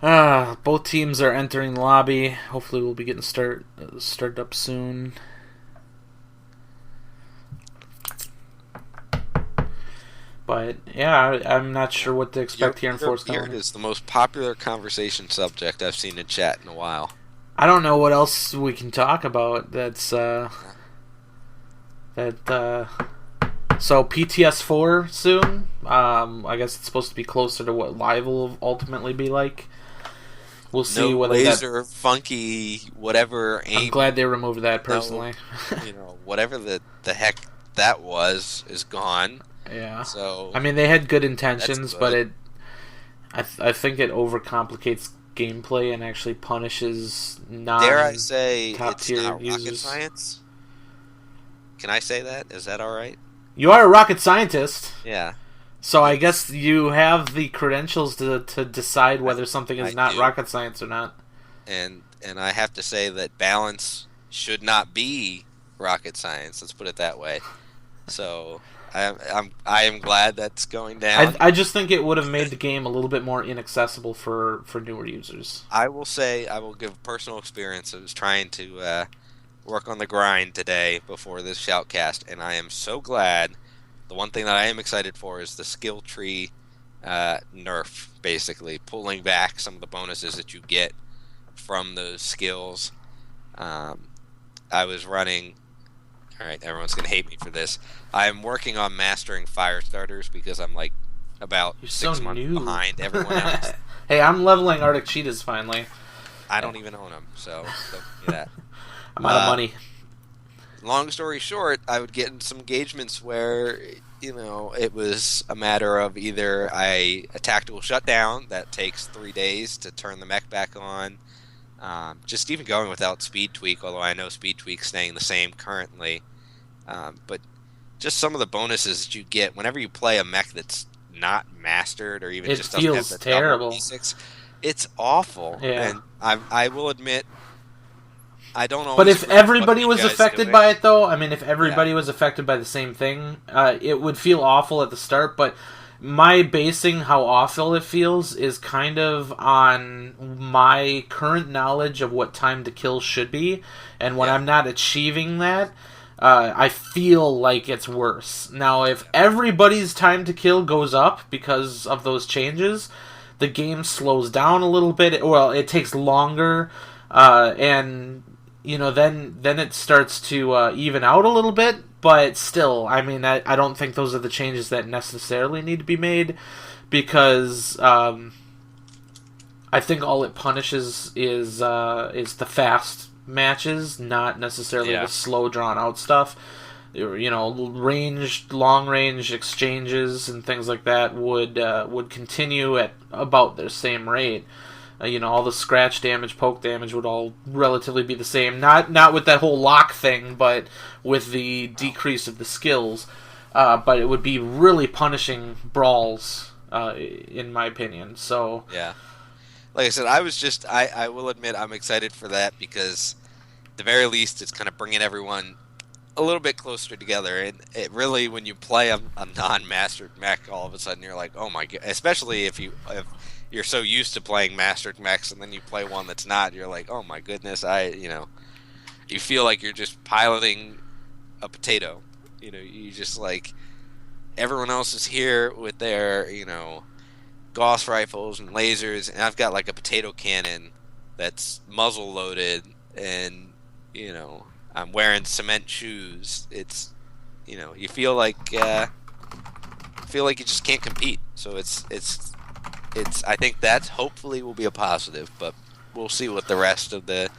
Both teams are entering the lobby. Hopefully, we'll be getting started up soon. But yeah, I'm not sure what to expect here in Force Beard is the most popular conversation subject I've seen in chat in a while. I don't know what else we can talk about. That's So PTS4 soon. I guess it's supposed to be closer to what Live will ultimately be like. We'll see whether laser, funky, whatever. I'm glad they removed that personally. Whatever the heck that was is gone. Yeah. So I mean, they had good intentions, but I think it overcomplicates gameplay and actually punishes dare I say top it's tier not users. rocket science? Can I say that? Is that all right? You are a rocket scientist. Yeah. So I guess you have the credentials to decide whether something is not do. rocket science or not. And I have to say that balance should not be rocket science. Let's put it that way. So I am glad that's going down. I just think it would have made the game a little bit more inaccessible for newer users. I will say, I will give personal experience. I was trying to work on the grind today before this shoutcast, and I am so glad. The one thing that I am excited for is the skill tree nerf, basically pulling back some of the bonuses that you get from those skills. I was running. All right, everyone's gonna hate me for this. I'm working on mastering fire starters because I'm like about You're 6 months behind everyone else. Hey, I'm leveling Arctic Cheetahs finally. I don't even own them, so don't give me that. I'm out of money. Long story short, I would get in some engagements where, it was a matter of either a tactical shutdown that takes 3 days to turn the mech back on, just even going without speed tweak, although I know speed tweak's staying the same currently. But just some of the bonuses that you get whenever you play a mech that's not mastered or even just doesn't have the terrible. D6, it's awful. Yeah. And I will admit, I don't know. But if everybody was affected by it, though, I mean, if everybody was affected by the same thing, it would feel awful at the start. But my basing how awful it feels is kind of on my current knowledge of what time to kill should be. And when I'm not achieving that, I feel like it's worse. Now, if everybody's time to kill goes up because of those changes, the game slows down a little bit. Well, it takes longer, and then it starts to even out a little bit. But still, I mean, I don't think those are the changes that necessarily need to be made, because I think all it punishes is the fast matches, not necessarily the slow, drawn-out stuff. Long-range exchanges and things like that would continue at about their same rate. All the scratch damage, poke damage would all relatively be the same. Not with that whole lock thing, but with the decrease of the skills. But it would be really punishing brawls, in my opinion. So yeah, like I said, I will admit I'm excited for that because, at the very least, it's kind of bringing everyone a little bit closer together. And it really, when you play a non-mastered mech, all of a sudden you're like, oh my god! Especially if you're so used to playing mastered mechs, and then you play one that's not, you're like, oh my goodness, you feel like you're just piloting a potato. You just like, everyone else is here with their, Gauss rifles and lasers, and I've got like a potato cannon that's muzzle loaded, and, I'm wearing cement shoes. It's, you feel like you just can't compete. So it's I think that hopefully will be a positive, but we'll see what the rest of the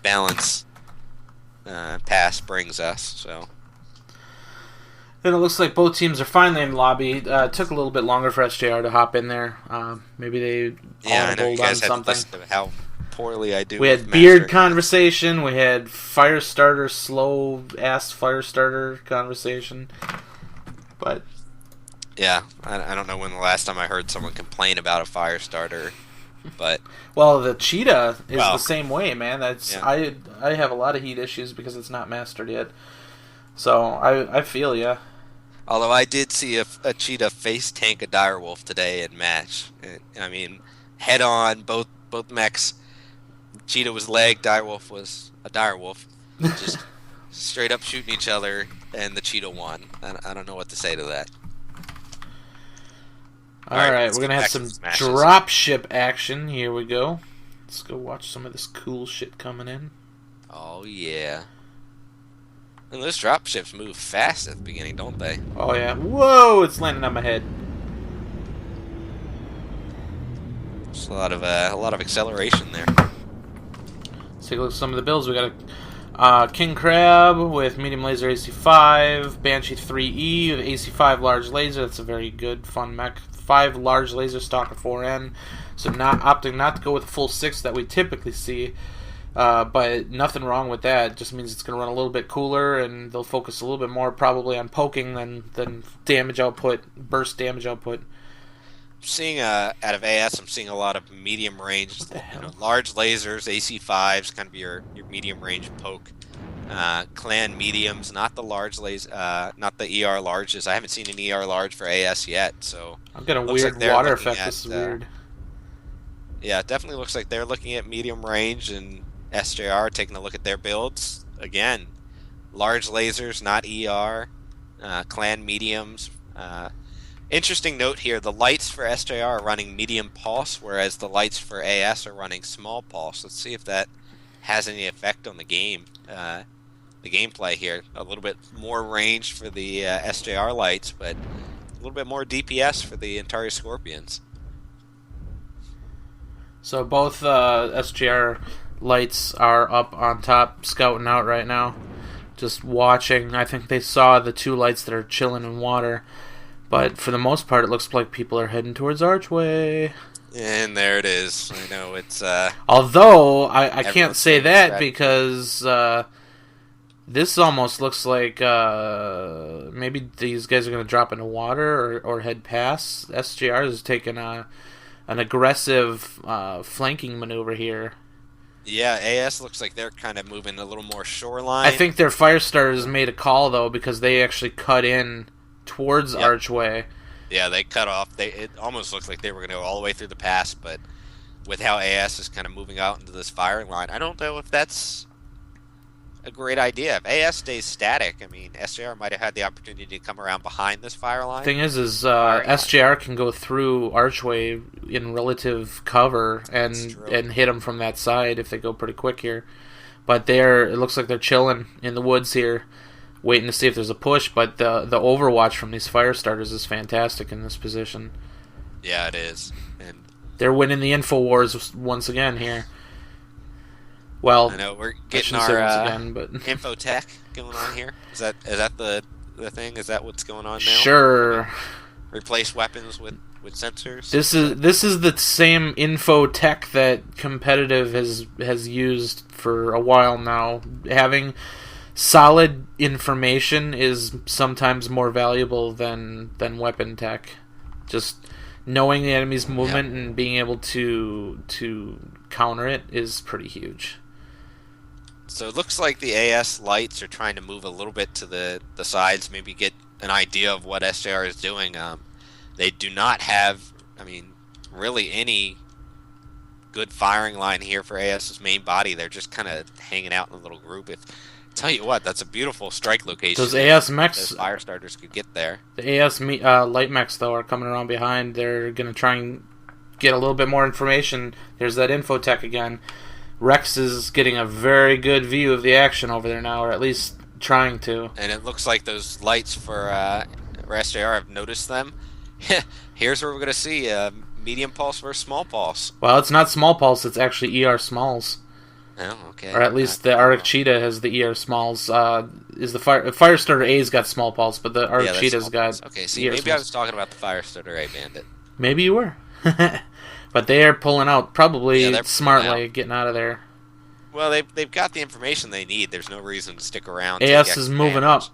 balance pass brings us. So, and it looks like both teams are finally in the lobby. It took a little bit longer for SJR to hop in there. Maybe they I know you guys had something. to listen to how poorly I do. We with had beard mastering. conversation. We had fire starter, slow ass fire starter conversation. But Yeah, I don't know when the last time I heard someone complain about a fire starter, but well, the cheetah is the well, same way, man. That's yeah. I have a lot of heat issues because it's not mastered yet. So I feel ya. Although I did see a cheetah face tank a direwolf today in match. I mean, head on, both mechs. Cheetah was leg, direwolf was a direwolf. Just straight up shooting each other, and the cheetah won. I don't know what to say to that. All right, let's we're get gonna have back to some these matches. dropship action. Here we go. Let's go watch some of this cool shit coming in. Oh yeah. And those dropships move fast at the beginning, don't they? Oh yeah! Whoa! It's landing on my head. There's a lot of acceleration there. Let's take a look at some of the builds. We got a King Crab with medium laser AC5, Banshee 3E with AC5 large laser. That's a very good, fun mech. 5 large laser, Stalker 4N. So opting not to go with the full 6 that we typically see. But nothing wrong with that. It just means it's going to run a little bit cooler, and they'll focus a little bit more probably on poking than damage output, burst damage output. Seeing out of AS, I'm seeing a lot of medium range, large lasers, AC5s, kind of your medium range poke. Clan mediums, not the large not the ER larges. I haven't seen an ER large for AS yet, so I'm getting a looks weird like water looking effect. This is weird. Yeah, it definitely looks like they're looking at medium range, and SJR taking a look at their builds again. Large lasers, not ER. Clan mediums. Interesting note here: the lights for SJR are running medium pulse, whereas the lights for AS are running small pulse. Let's see if that has any effect on the game. The gameplay here. A little bit more range for the SJR lights, but a little bit more DPS for the Antares Scorpions. So both SGR lights are up on top, scouting out right now. Just watching. I think they saw the 2 lights that are chilling in water. But for the most part, it looks like people are heading towards Archway. And there it is. I know it's... Although, I can't say that that because this almost looks like maybe these guys are going to drop into water or head past. SGR is taking an aggressive flanking maneuver here. Yeah, AS looks like they're kind of moving a little more shoreline. I think their fire starters made a call, though, because they actually cut in towards Archway. Yeah, they cut off. It almost looks like they were going to go all the way through the pass, but with how AS is kind of moving out into this firing line, I don't know if that's a great idea. If AS stays static, I mean, SJR might have had the opportunity to come around behind this fire line. Thing is SJR can go through Archway in relative cover and hit them from that side if they go pretty quick here. But it looks like they're chilling in the woods here, waiting to see if there's a push. But the overwatch from these fire starters is fantastic in this position. Yeah, it is. And they're winning the info wars once again here. Well, I know we're getting our but infotech going on here. Is that the thing? Is that what's going on now? Sure. Replace weapons with sensors. This is the same infotech that competitive has used for a while now. Having solid information is sometimes more valuable than weapon tech. Just knowing the enemy's movement and being able to counter it is pretty huge. So it looks like the AS lights are trying to move a little bit to the sides, maybe get an idea of what SJR is doing. They do not have, I mean, really any good firing line here for AS's main body. They're just kind of hanging out in a little group. Tell you what, that's a beautiful strike location. Those AS mechs, those fire starters could get there. The AS light mechs, though, are coming around behind. They're going to try and get a little bit more information. There's that infotech again. Rex is getting a very good view of the action over there now, or at least trying to. And it looks like those lights for SJR have noticed them. Here's where we're going to see medium pulse versus small pulse. Well, it's not small pulse, it's actually ER smalls. Oh, okay. Or at least the Arctic Cheetah has the ER smalls. Is the fire starter A's got small pulse, but the Arctic Cheetah's got okay, see, ER maybe smalls. I was talking about the fire starter A bandit. Maybe you were. But they are pulling out, probably they're smartly, getting out of there. Well, they've got the information they need. There's no reason to stick around. AS is moving up.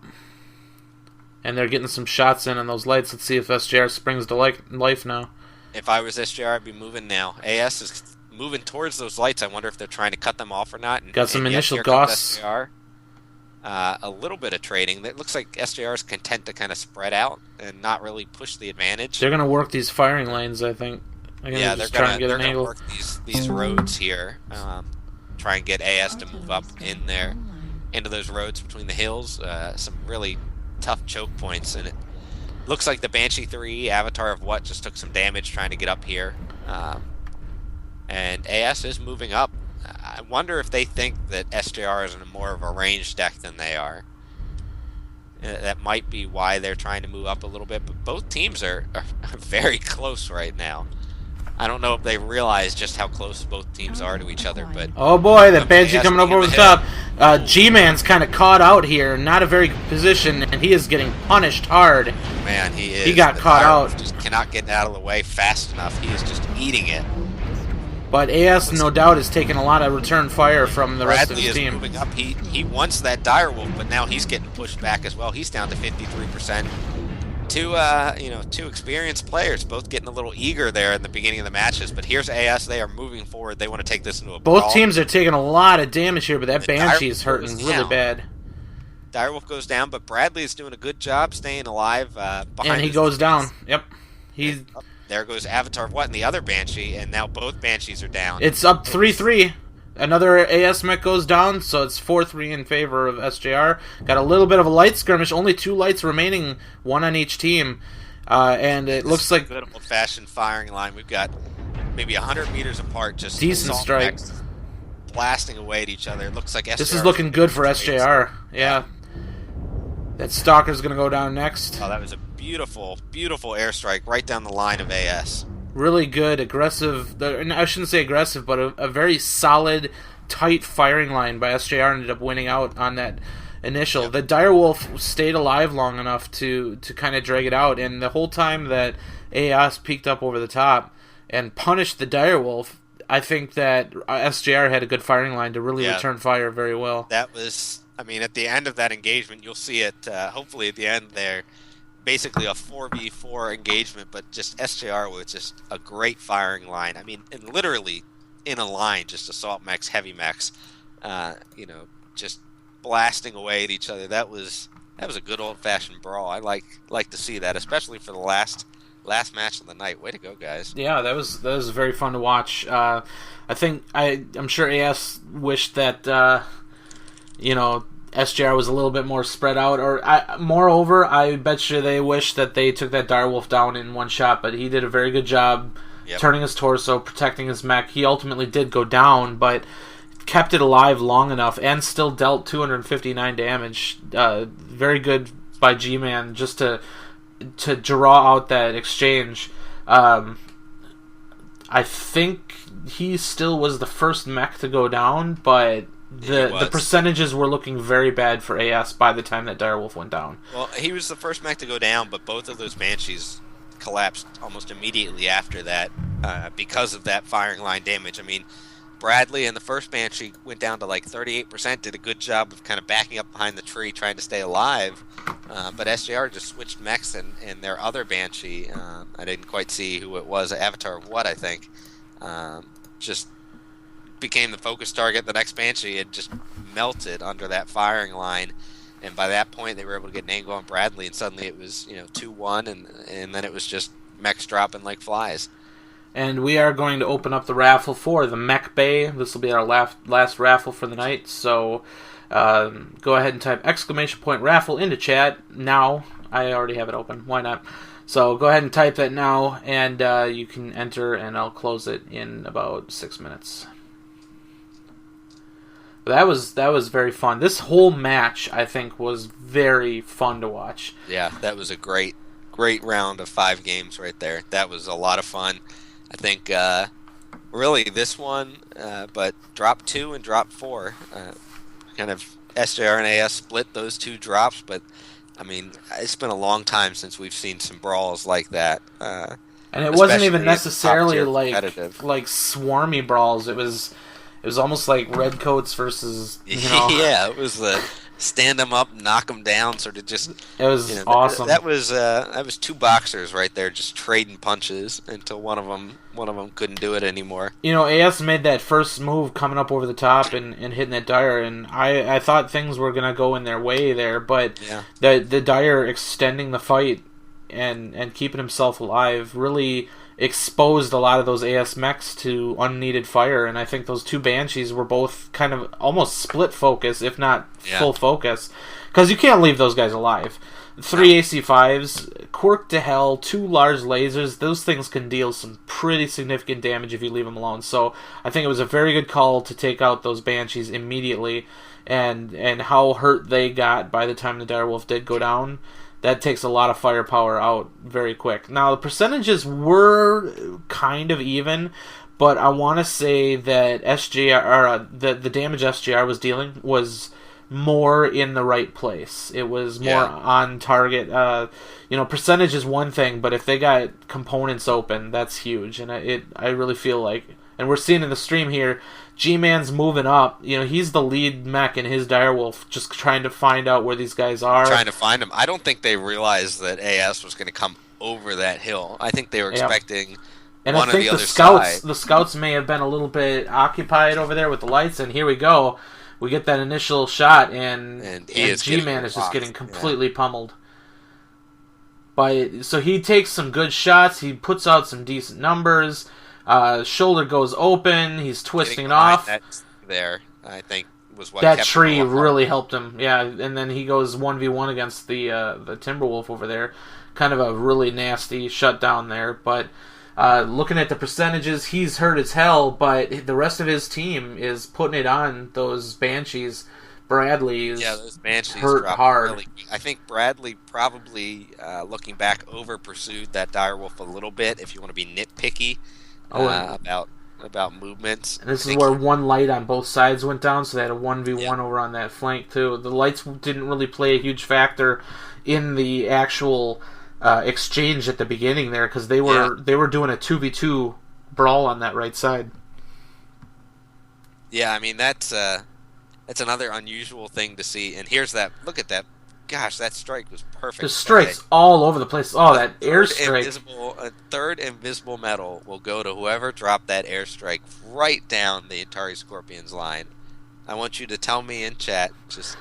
And they're getting some shots in on those lights. Let's see if SJR springs to life now. If I was SJR, I'd be moving now. AS is moving towards those lights. I wonder if they're trying to cut them off or not. Got some initial goss. SJR. A little bit of trading. It looks like SJR is content to kind of spread out and not really push the advantage. They're going to work these firing lanes, I think. They're going to work these roads here. Try and get AS to move up in there into those roads between the hills. Some really tough choke points, and it looks like the Banshee 3 Avatar of What just took some damage trying to get up here. And AS is moving up. I wonder if they think that SJR is in more of a ranged deck than they are. That might be why they're trying to move up a little bit, but both teams are very close right now. I don't know if they realize just how close both teams are to each other, but... Oh boy, that Banshee coming up over the top. G-Man's kind of caught out here, not a very good position, and he is getting punished hard. Man, he is. He got caught out. Just cannot get out of the way fast enough. He is just eating it. But AS, no doubt, is taking a lot of return fire from the rest of his team. Bradley is moving up. He wants that Direwolf, but now he's getting pushed back as well. He's down to 53%. Two experienced players, both getting a little eager there in the beginning of the matches. But here's AS. They are moving forward. They want to take this into a brawl. Both teams are taking a lot of damage here, but that Banshee is hurting really bad. Direwolf goes down, but Bradley is doing a good job staying alive. And he goes down. Yep. There goes Avatar of What and the other Banshee, and now both Banshees are down. It's up 3-3. Another AS mech goes down, so it's 4-3 in favor of SJR. Got a little bit of a light skirmish. Only 2 lights remaining, 1 on each team. And it looks like... good old-fashioned firing line. We've got maybe 100 meters apart, just decent strikes, blasting away at each other. It looks like SJR... This is looking good for SJR. Yeah. That Stalker's going to go down next. Oh, that was a beautiful, beautiful airstrike right down the line of AS. Really good, aggressive, I shouldn't say aggressive, but a very solid, tight firing line by SJR ended up winning out on that initial. Yep. The Direwolf stayed alive long enough to kind of drag it out, and the whole time that AS peeked up over the top and punished the Direwolf, I think that SJR had a good firing line to really return fire very well. That was, I mean, at the end of that engagement, you'll see it, hopefully at the end there, basically a 4v4 engagement, but just SJR with just a great firing line. I mean, and literally in a line, just assault mechs, heavy mechs, just blasting away at each other. That was a good old-fashioned brawl. I like to see that, especially for the last match of the night. Way to go, guys! Yeah, that was very fun to watch. I'm sure AS wished that SJR was a little bit more spread out, moreover, I bet you they wish that they took that Direwolf down in one shot, but he did a very good job turning his torso, protecting his mech. He ultimately did go down, but kept it alive long enough and still dealt 259 damage. Very good by G-Man just to draw out that exchange. I think he still was the first mech to go down, but the percentages were looking very bad for AS by the time that Direwolf went down. Well, he was the first mech to go down, but both of those Banshees collapsed almost immediately after that because of that firing line damage. I mean, Bradley and the first Banshee went down to like 38%, did a good job of kind of backing up behind the tree, trying to stay alive. But SJR just switched mechs, and their other Banshee, I didn't quite see who it was, Avatar of What, I think, just became the focus target. The next Banshee had just melted under that firing line, and by that point they were able to get an angle on Bradley, and suddenly it was 2-1, and then it was just mechs dropping like flies. And we are going to open up the raffle for the Mech Bay. This will be our last raffle for the night, so go ahead and type !raffle into chat now. I already have it open. Why not? So go ahead and type that now, and you can enter, and I'll close it in about 6 minutes. That was very fun. This whole match, I think, was very fun to watch. Yeah, that was a great round of 5 games right there. That was a lot of fun. I think really this one, but drop 2 and drop 4, kind of SJR and AS split those 2 drops. But I mean, it's been a long time since we've seen some brawls like that. And it wasn't especially even in necessarily top-tier like competitive. swarmy brawls. It was almost like redcoats versus Yeah, it was the stand them up, knock them down, sort of just it was awesome. that was two boxers right there just trading punches until one of them couldn't do it anymore. AS made that first move coming up over the top and hitting that Dyer, and I thought things were gonna go in their way there, but Yeah, the Dyer extending the fight and keeping himself alive really exposed a lot of those AS mechs to unneeded fire, and I think those two Banshees were both kind of almost split focus, if not full focus, because you can't leave those guys alive. Three AC5s, quirk to hell, two large lasers. Those things can deal some pretty significant damage if you leave them alone. So I think it was a very good call to take out those Banshees immediately, and how hurt they got by the time the Direwolf did go down. That takes a lot of firepower out very quick. Now, the percentages were kind of even, but I want to say that the damage SGR was dealing was more in the right place. It was more on target. Percentage is one thing, but if they got components open, that's huge. And I really feel like, and we're seeing in the stream here, G-Man's moving up. He's the lead mech in his Direwolf, just trying to find out where these guys are. trying to find them. I don't think they realized that AS was going to come over that hill. I think they were expecting and one I think of the other scouts, side. the scouts may have been a little bit occupied over there with the lights, and here we go. We get that initial shot, and G-Man is just getting completely pummeled. So he takes some good shots. He puts out some decent numbers. Shoulder goes open. He's twisting it off. There, I think, was what that kept tree him really helped him. Yeah, and then he goes 1v1 against the Timberwolf over there. Kind of a really nasty shutdown there. But looking at the percentages, he's hurt as hell. But the rest of his team is putting it on those Banshees. Bradley is those Banshees hurt hard. Really, I think Bradley probably, looking back, over pursued that Direwolf a little bit. If you want to be nitpicky. About movements. And this is where one light on both sides went down, so they had a 1v1 over on that flank too. The lights didn't really play a huge factor in the actual exchange at the beginning there, because they were doing a 2v2 brawl on that right side. Yeah, I mean that's another unusual thing to see. And here's that. Look at that. Gosh, that strike was perfect. The strikes all over the place. Oh, that airstrike. A third invisible medal will go to whoever dropped that airstrike right down the Antares Scorpions line. I want you to tell me in chat, just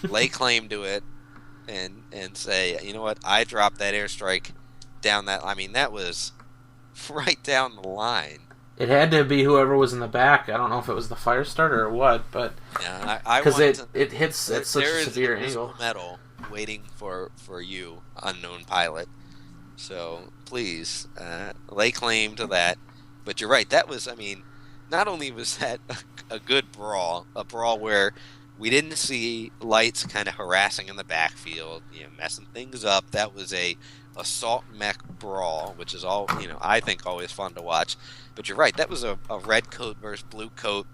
lay claim to it, and say, you know what, I dropped that airstrike down that. I mean, that was right down the line. It had to be whoever was in the back. I don't know if it was the fire starter or what, but because it hits at such a severe angle. Metal waiting for you, unknown pilot. So please lay claim to that. But you're right. That was, I mean, not only was that a good brawl, a brawl where we didn't see lights kind of harassing in the backfield, messing things up. That was a assault mech brawl, which is all, I think always fun to watch. But you're right, that was a red coat versus blue coat,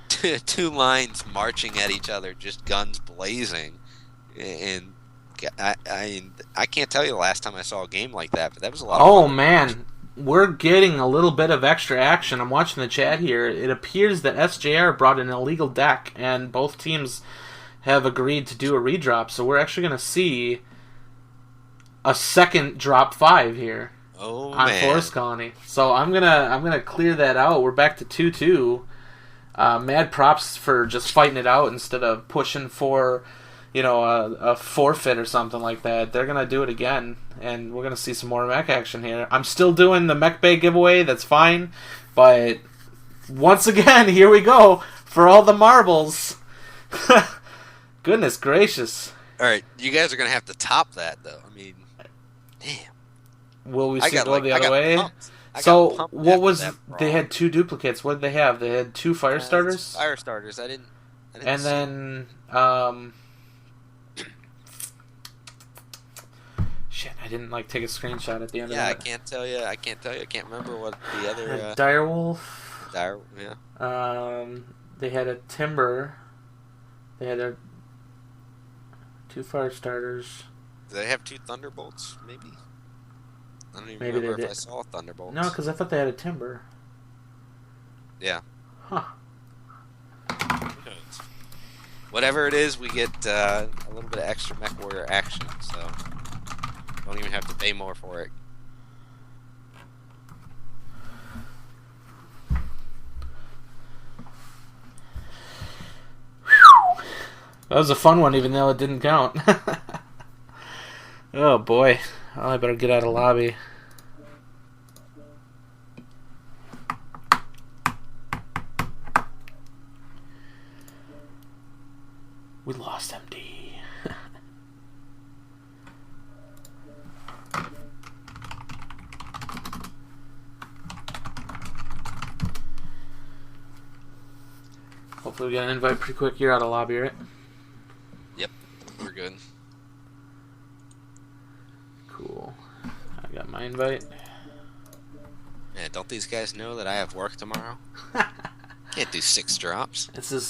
two lines marching at each other, just guns blazing. And I can't tell you the last time I saw a game like that, but that was a lot of fun. Oh, man. We're getting a little bit of extra action. I'm watching the chat here. It appears that SJR brought an illegal deck, and both teams have agreed to do a redrop, so we're actually going to see a second drop 5 here on Forest Colony. So I'm gonna clear that out. We're back to 2-2. Mad props for just fighting it out instead of pushing for a forfeit or something like that. They're gonna do it again, and we're gonna see some more mech action here. I'm still doing the Mech Bay giveaway. That's fine, but once again, here we go for all the marbles. Goodness gracious! All right, you guys are gonna have to top that, though. I mean, damn. Will we see go the other way? So what was they had 2 duplicates? What did they have? They had 2 fire starters. Fire starters. I didn't and then shit, I didn't take a screenshot at the end of that. I can't tell you. I can't remember what the other Direwolf. Yeah. They had a Timber. They had 2 fire starters. Do they have 2 Thunderbolts? Maybe. I don't even Maybe they remember if I did. saw Thunderbolts. No, because I thought they had a Timber. Yeah. Huh. Who knows? Whatever it is, we get a little bit of extra Mech Warrior action, so don't even have to pay more for it. That was a fun one, even though it didn't count. Oh boy. Well, I better get out of lobby. We lost MD. Hopefully we get an invite pretty quick. You're out of lobby, right? Yep, we're good. Cool. I got my invite. Yeah, don't these guys know that I have work tomorrow? Can't do 6 drops. This is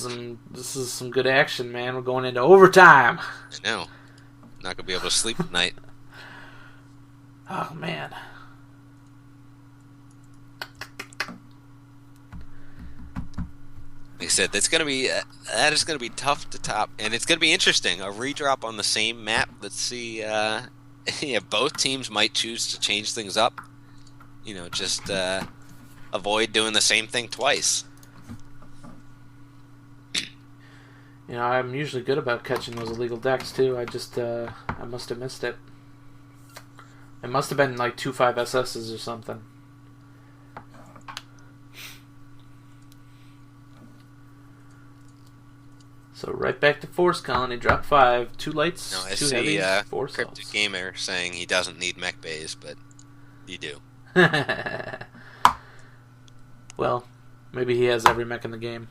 some good action, man. We're going into overtime. I know. Not gonna be able to sleep at night. Oh man. Like I said, that is gonna be tough to top, and it's gonna be interesting. A redrop on the same map. Let's see. Yeah, both teams might choose to change things up. You know, just avoid doing the same thing twice. You know, I'm usually good about catching those illegal decks too. I just I must have missed it. It must have been like 2-5 SS's or something. So right back to Force Colony, drop 5, 2 lights, No, I 2 see heavies, 4 Cryptic cells. Gamer saying he doesn't need mech bays, but you do. Well, maybe he has every mech in the game.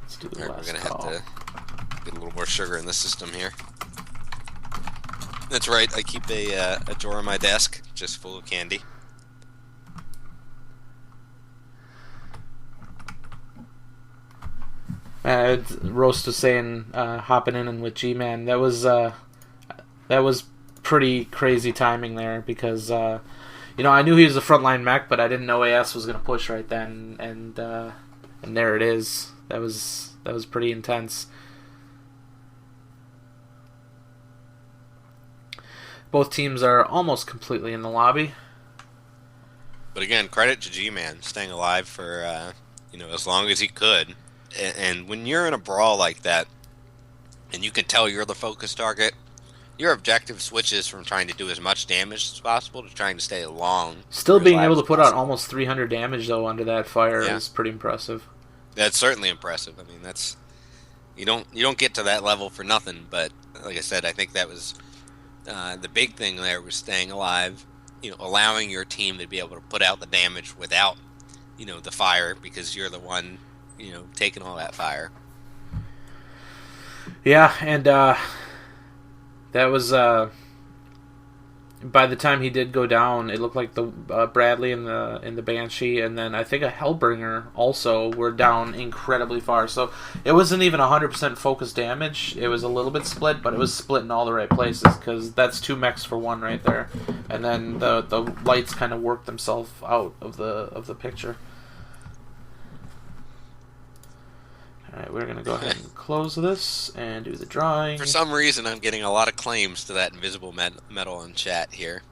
Let's do the Alright, last we're gonna call. have to get a little more sugar in the system here. That's right, I keep a drawer on my desk just full of candy. Roast was saying, hopping in and with G-Man, that was pretty crazy timing there because, you know, I knew he was a frontline mech, but I didn't know AS was going to push right then, and there it is. That was pretty intense. Both teams are almost completely in the lobby. But again, credit to G-Man staying alive for you know, as long as he could. And when you're in a brawl like that, and you can tell you're the focus target, your objective switches from trying to do as much damage as possible to trying to stay long. Still being able to put out almost 300 damage though under that fire is pretty impressive. That's certainly impressive. I mean, that's you don't get to that level for nothing. But like I said, I think that was the big thing there was staying alive. You know, allowing your team to be able to put out the damage without, you know, the fire because you're the one, you know, taking all that fire. Yeah, and that was by the time he did go down, it looked like the Bradley and the Banshee, and then I think a Hellbringer also were down incredibly far. So it wasn't even 100% focus damage. It was a little bit split, but it was split in all the right places because that's 2 mechs for 1 right there. And then the lights kind of worked themselves out of the picture. Alright, we're going to go ahead and close this and do the drawing. For some reason, I'm getting a lot of claims to that invisible metal in chat here.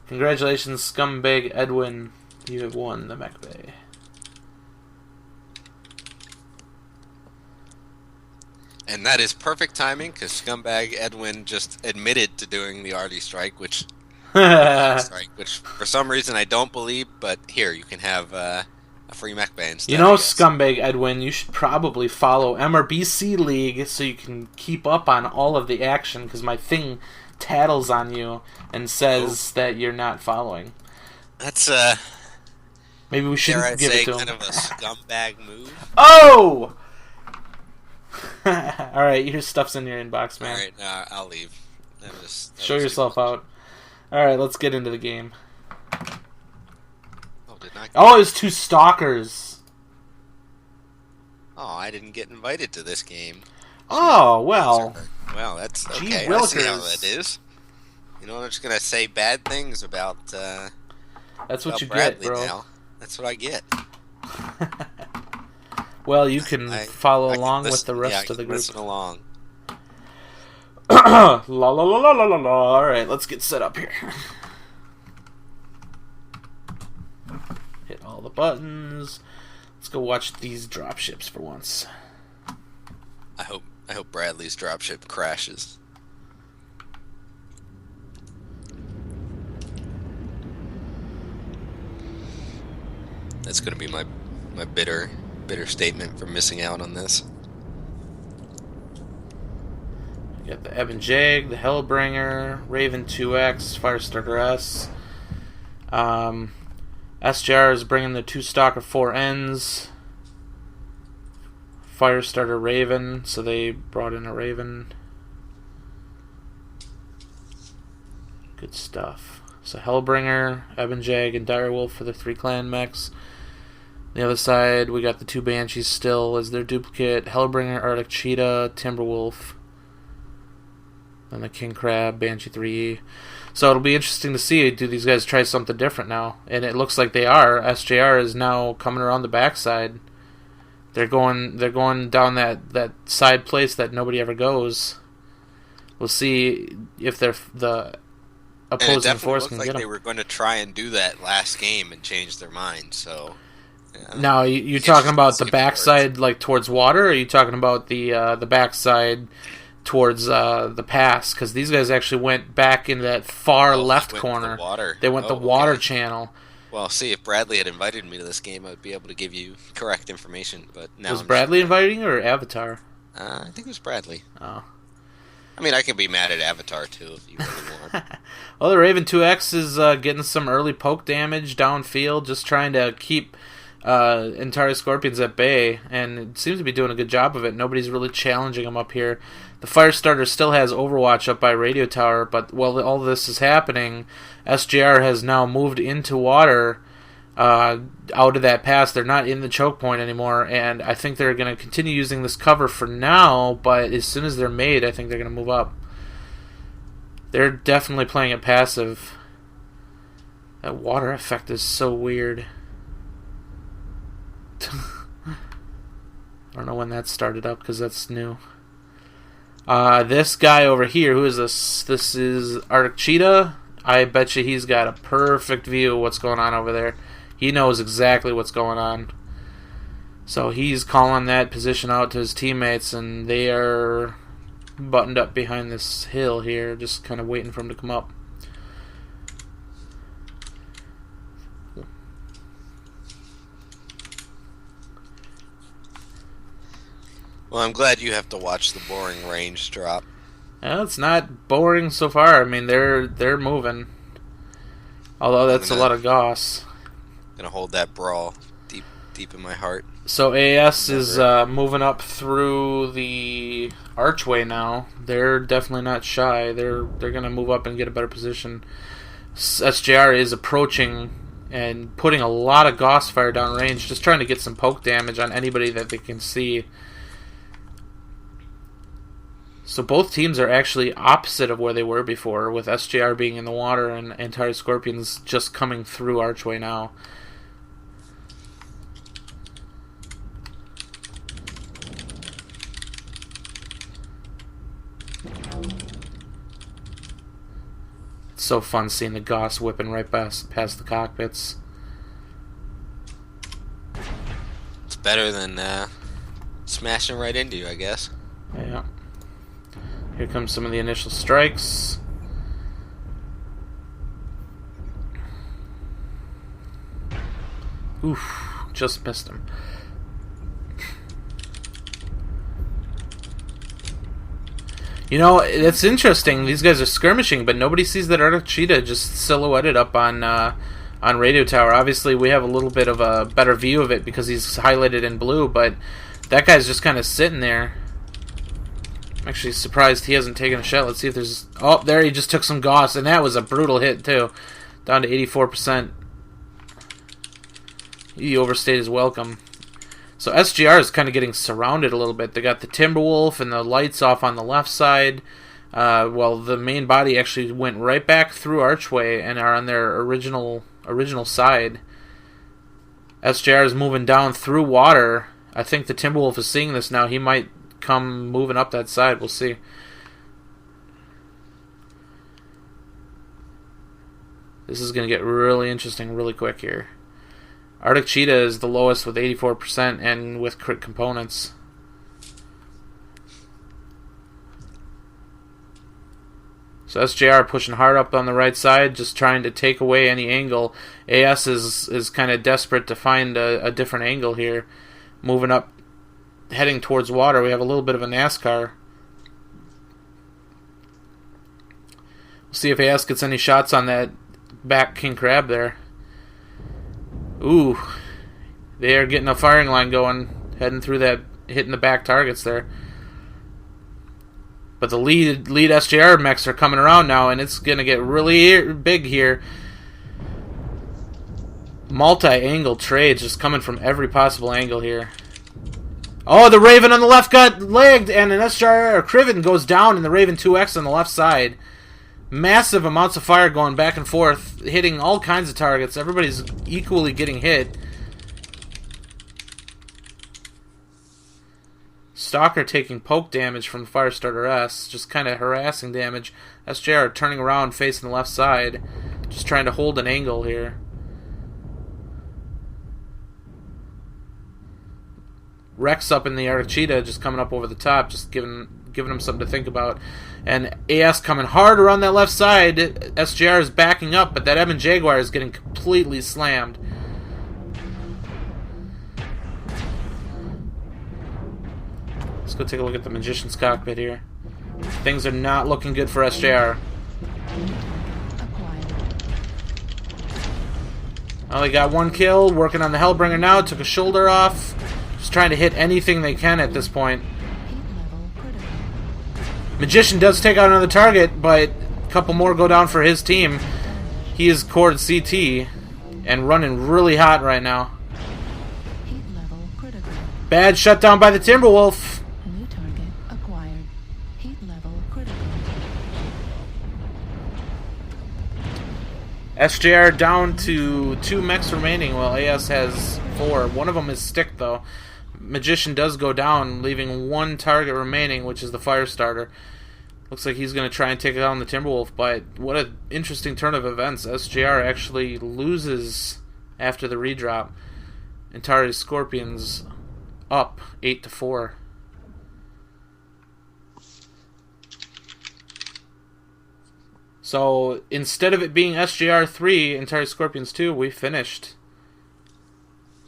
Congratulations, Scumbag Edwin. You have won the Mech Bay. And that is perfect timing, because Scumbag Edwin just admitted to doing the Artie strike, which for some reason I don't believe, but here, you can have a free mech bay instead. You know, Scumbag Edwin, you should probably follow MRBC League so you can keep up on all of the action, because my thing tattles on you and says that you're not following. That's, maybe we shouldn't give it to him. Kind of a scumbag move. Oh! Alright, your stuff's in your inbox, man. Alright, I'll leave. That Show yourself out. Alright, let's get into the game. Oh Did not. Oh, it was 2 stalkers. Oh, I didn't get invited to this game. Oh, well. Well, that's okay. Gee I see how willikers. that is. You know, I'm just gonna say bad things about. That's what about you Bradley get, bro. now. That's what I get. Well, you can follow I can along listen, with the rest yeah, of the group. Listen along. La la la la la la la. All right, let's get set up here. Hit all the buttons. Let's go watch these dropships for once. I hope Bradley's dropship crashes. That's gonna be my bitter statement for missing out on this. We got the Ebon Jag, the Hellbringer, Raven 2X, Firestarter S. SJR is bringing the 2 Stalker 4Ns. Firestarter Raven, so they brought in a Raven. Good stuff. So Hellbringer, Ebon Jag, and Direwolf for the 3 clan mechs. The other side, we got the 2 Banshees still as their duplicate. Hellbringer, Arctic Cheetah, Timberwolf. And the King Crab, Banshee 3E. So it'll be interesting to see, do these guys try something different now? And it looks like they are. SJR is now coming around the backside. They're going down that side place that nobody ever goes. We'll see if they're the opposing force can get them. They were going to try and do that last game and change their mind. So now you talking about the backside, like towards water, or are you talking about the backside towards the pass? Because these guys actually went back in that far left corner. They went the water channel. Well, see, if Bradley had invited me to this game, I would be able to give you correct information. But now was Bradley inviting you or Avatar? I think it was Bradley. Oh. I mean, I can be mad at Avatar, too, if you really want. Well, the Raven 2X is getting some early poke damage downfield, just trying to keep Antares Scorpions at bay, and it seems to be doing a good job of it. Nobody's really challenging them up here. The Firestarter still has Overwatch up by Radio Tower, but while all this is happening, SJR has now moved into water out of that pass. They're not in the choke point anymore, and I think they're going to continue using this cover for now, but as soon as they're made, I think they're going to move up. They're definitely playing it passive. That water effect is so weird. I don't know when that started up because that's new. This guy over here, who is this? This is Arctic Cheetah. I bet you he's got a perfect view of what's going on over there. He knows exactly what's going on. So he's calling that position out to his teammates, and they are buttoned up behind this hill here, just kind of waiting for him to come up. Well, I'm glad you have to watch the boring range drop. Yeah, it's not boring so far. I mean, they're moving. Although that's a lot of Goss. Gonna hold that brawl deep in my heart. So AS is moving up through the archway now. They're definitely not shy. They're gonna move up and get a better position. SJR is approaching and putting a lot of Goss fire down range, just trying to get some poke damage on anybody that they can see. So both teams are actually opposite of where they were before, with SJR being in the water and Antares Scorpions just coming through archway now. It's so fun seeing the Goss whipping right past the cockpits. It's better than smashing right into you, I guess. Yeah. Here comes some of the initial strikes. Oof, just missed him. You know, it's interesting. These guys are skirmishing, but nobody sees that Arctic Cheetah just silhouetted up on Radio Tower. Obviously, we have a little bit of a better view of it because he's highlighted in blue, but that guy's just kind of sitting there. I'm actually surprised he hasn't taken a shot. Let's see if there's... Oh, there he just took some Goss, and that was a brutal hit, too. Down to 84%. He overstayed his welcome. So SGR is kind of getting surrounded a little bit. They got the Timberwolf and the lights off on the left side. Well, the main body actually went right back through Archway and are on their original side. SJR is moving down through water. I think the Timberwolf is seeing this now. He might come moving up that side. We'll see. This is going to get really interesting really quick here. Arctic Cheetah is the lowest with 84% and with crit components. So SJR pushing hard up on the right side, just trying to take away any angle. AS is kind of desperate to find a different angle here. Moving up, heading towards water. We have a little bit of a NASCAR. We'll see if AS gets any shots on that back King Crab there. Ooh, they are getting a firing line going, heading through that, hitting the back targets there. But the lead SJR mechs are coming around now, and it's going to get really big here. Multi-angle trades just coming from every possible angle here. Oh, the Raven on the left got legged, and an SJR Criven goes down, and the Raven 2X on the left side. Massive amounts of fire going back and forth, hitting all kinds of targets. Everybody's equally getting hit. Stalker taking poke damage from the Firestarter S, just kind of harassing damage. SJR turning around, facing the left side, just trying to hold an angle here. Rex up in the Arctic Cheetah, just coming up over the top, just giving him something to think about. And AS coming hard around that left side. SJR is backing up, but that Evan Jaguar is getting completely slammed. Let's go take a look at the Magician's cockpit here. Things are not looking good for SJR. Only got one kill, working on the Hellbringer now, took a shoulder off. Just trying to hit anything they can at this point. Magician does take out another target, but a couple more go down for his team. He is cored CT and running really hot right now. Bad shutdown by the Timberwolf. New target acquired. Heat level critical. SJR down to 2 mechs remaining while AS has 4. One of them is stick though. Magician does go down, leaving 1 target remaining, which is the Firestarter. Looks like he's going to try and take down the Timberwolf, but what an interesting turn of events. SJR actually loses after the redrop. Antares Scorpions up 8-4. So instead of it being SJR 3, Antares Scorpions 2, we finished.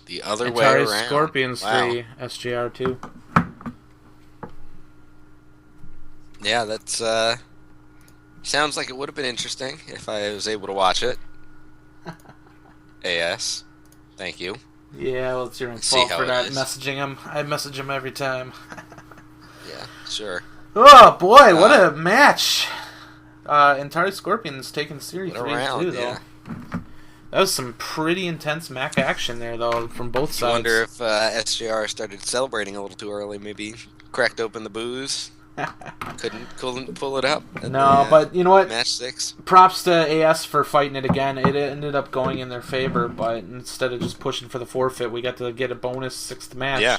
The other way around. Antares Scorpions Wow. 3, SJR 2. Yeah, that's sounds like it would have been interesting if I was able to watch it. AS, thank you. Yeah, well, it's your own Let's see fault how for it not is. messaging him. I message him every time. Yeah, sure. Oh boy, what a match! Antares Scorpions taking Series What a 3 round, too, though. yeah. That was some pretty intense Mac action there, though, from both I sides. wonder if SJR started celebrating a little too early. Maybe cracked open the booze. couldn't pull it up. No, but you know what? Match 6. Props to AS for fighting it again. It ended up going in their favor, but instead of just pushing for the forfeit, we got to get a bonus 6th match. Yeah,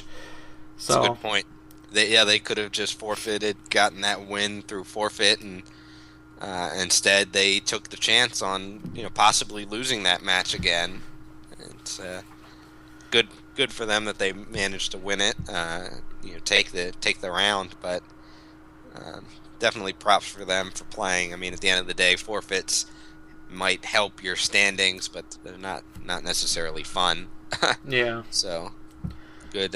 so that's a good point. They could have just forfeited, gotten that win through forfeit, and instead they took the chance on possibly losing that match again. It's good for them that they managed to win it. Take the round, but. Definitely props for them for playing. I mean, at the end of the day, forfeits might help your standings, but they're not necessarily fun. yeah, So, good.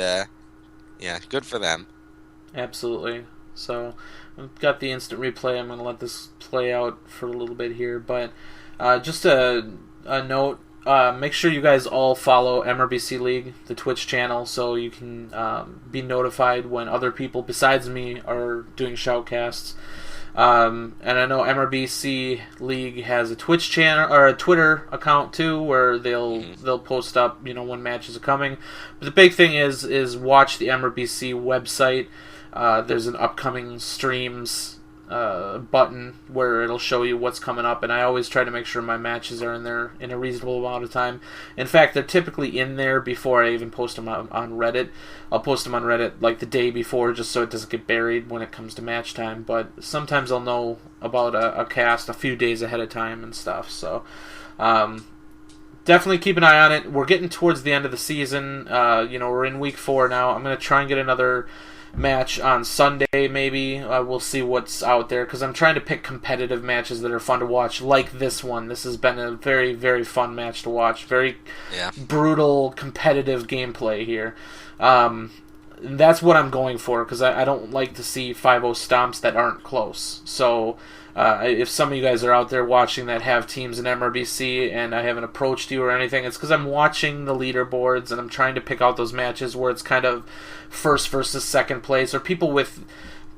Good for them. absolutely. So we've got the instant replay. I'm going to let this play out for a little bit here, but just a note. Make sure you guys all follow MRBC League, the Twitch channel, so you can be notified when other people besides me are doing shoutcasts. And I know MRBC League has a Twitch channel or a Twitter account too, where they'll post up when matches are coming. But the big thing is watch the MRBC website. There's an upcoming streams button where it'll show you what's coming up, and I always try to make sure my matches are in there in a reasonable amount of time. In fact, they're typically in there before I even post them on Reddit. I'll post them on Reddit like the day before, just so it doesn't get buried when it comes to match time, but sometimes I'll know about a cast a few days ahead of time and stuff, so definitely keep an eye on it. We're getting towards the end of the season. We're in week 4 now. I'm going to try and get another match on Sunday, maybe. We'll see what's out there, because I'm trying to pick competitive matches that are fun to watch, like this one. This has been a very, very fun match to watch. Very brutal, competitive gameplay here. That's what I'm going for, because I don't like to see 5-0 stomps that aren't close. So if some of you guys are out there watching that have teams in MRBC and I haven't approached you or anything, it's because I'm watching the leaderboards and I'm trying to pick out those matches where it's kind of first versus second place, or people with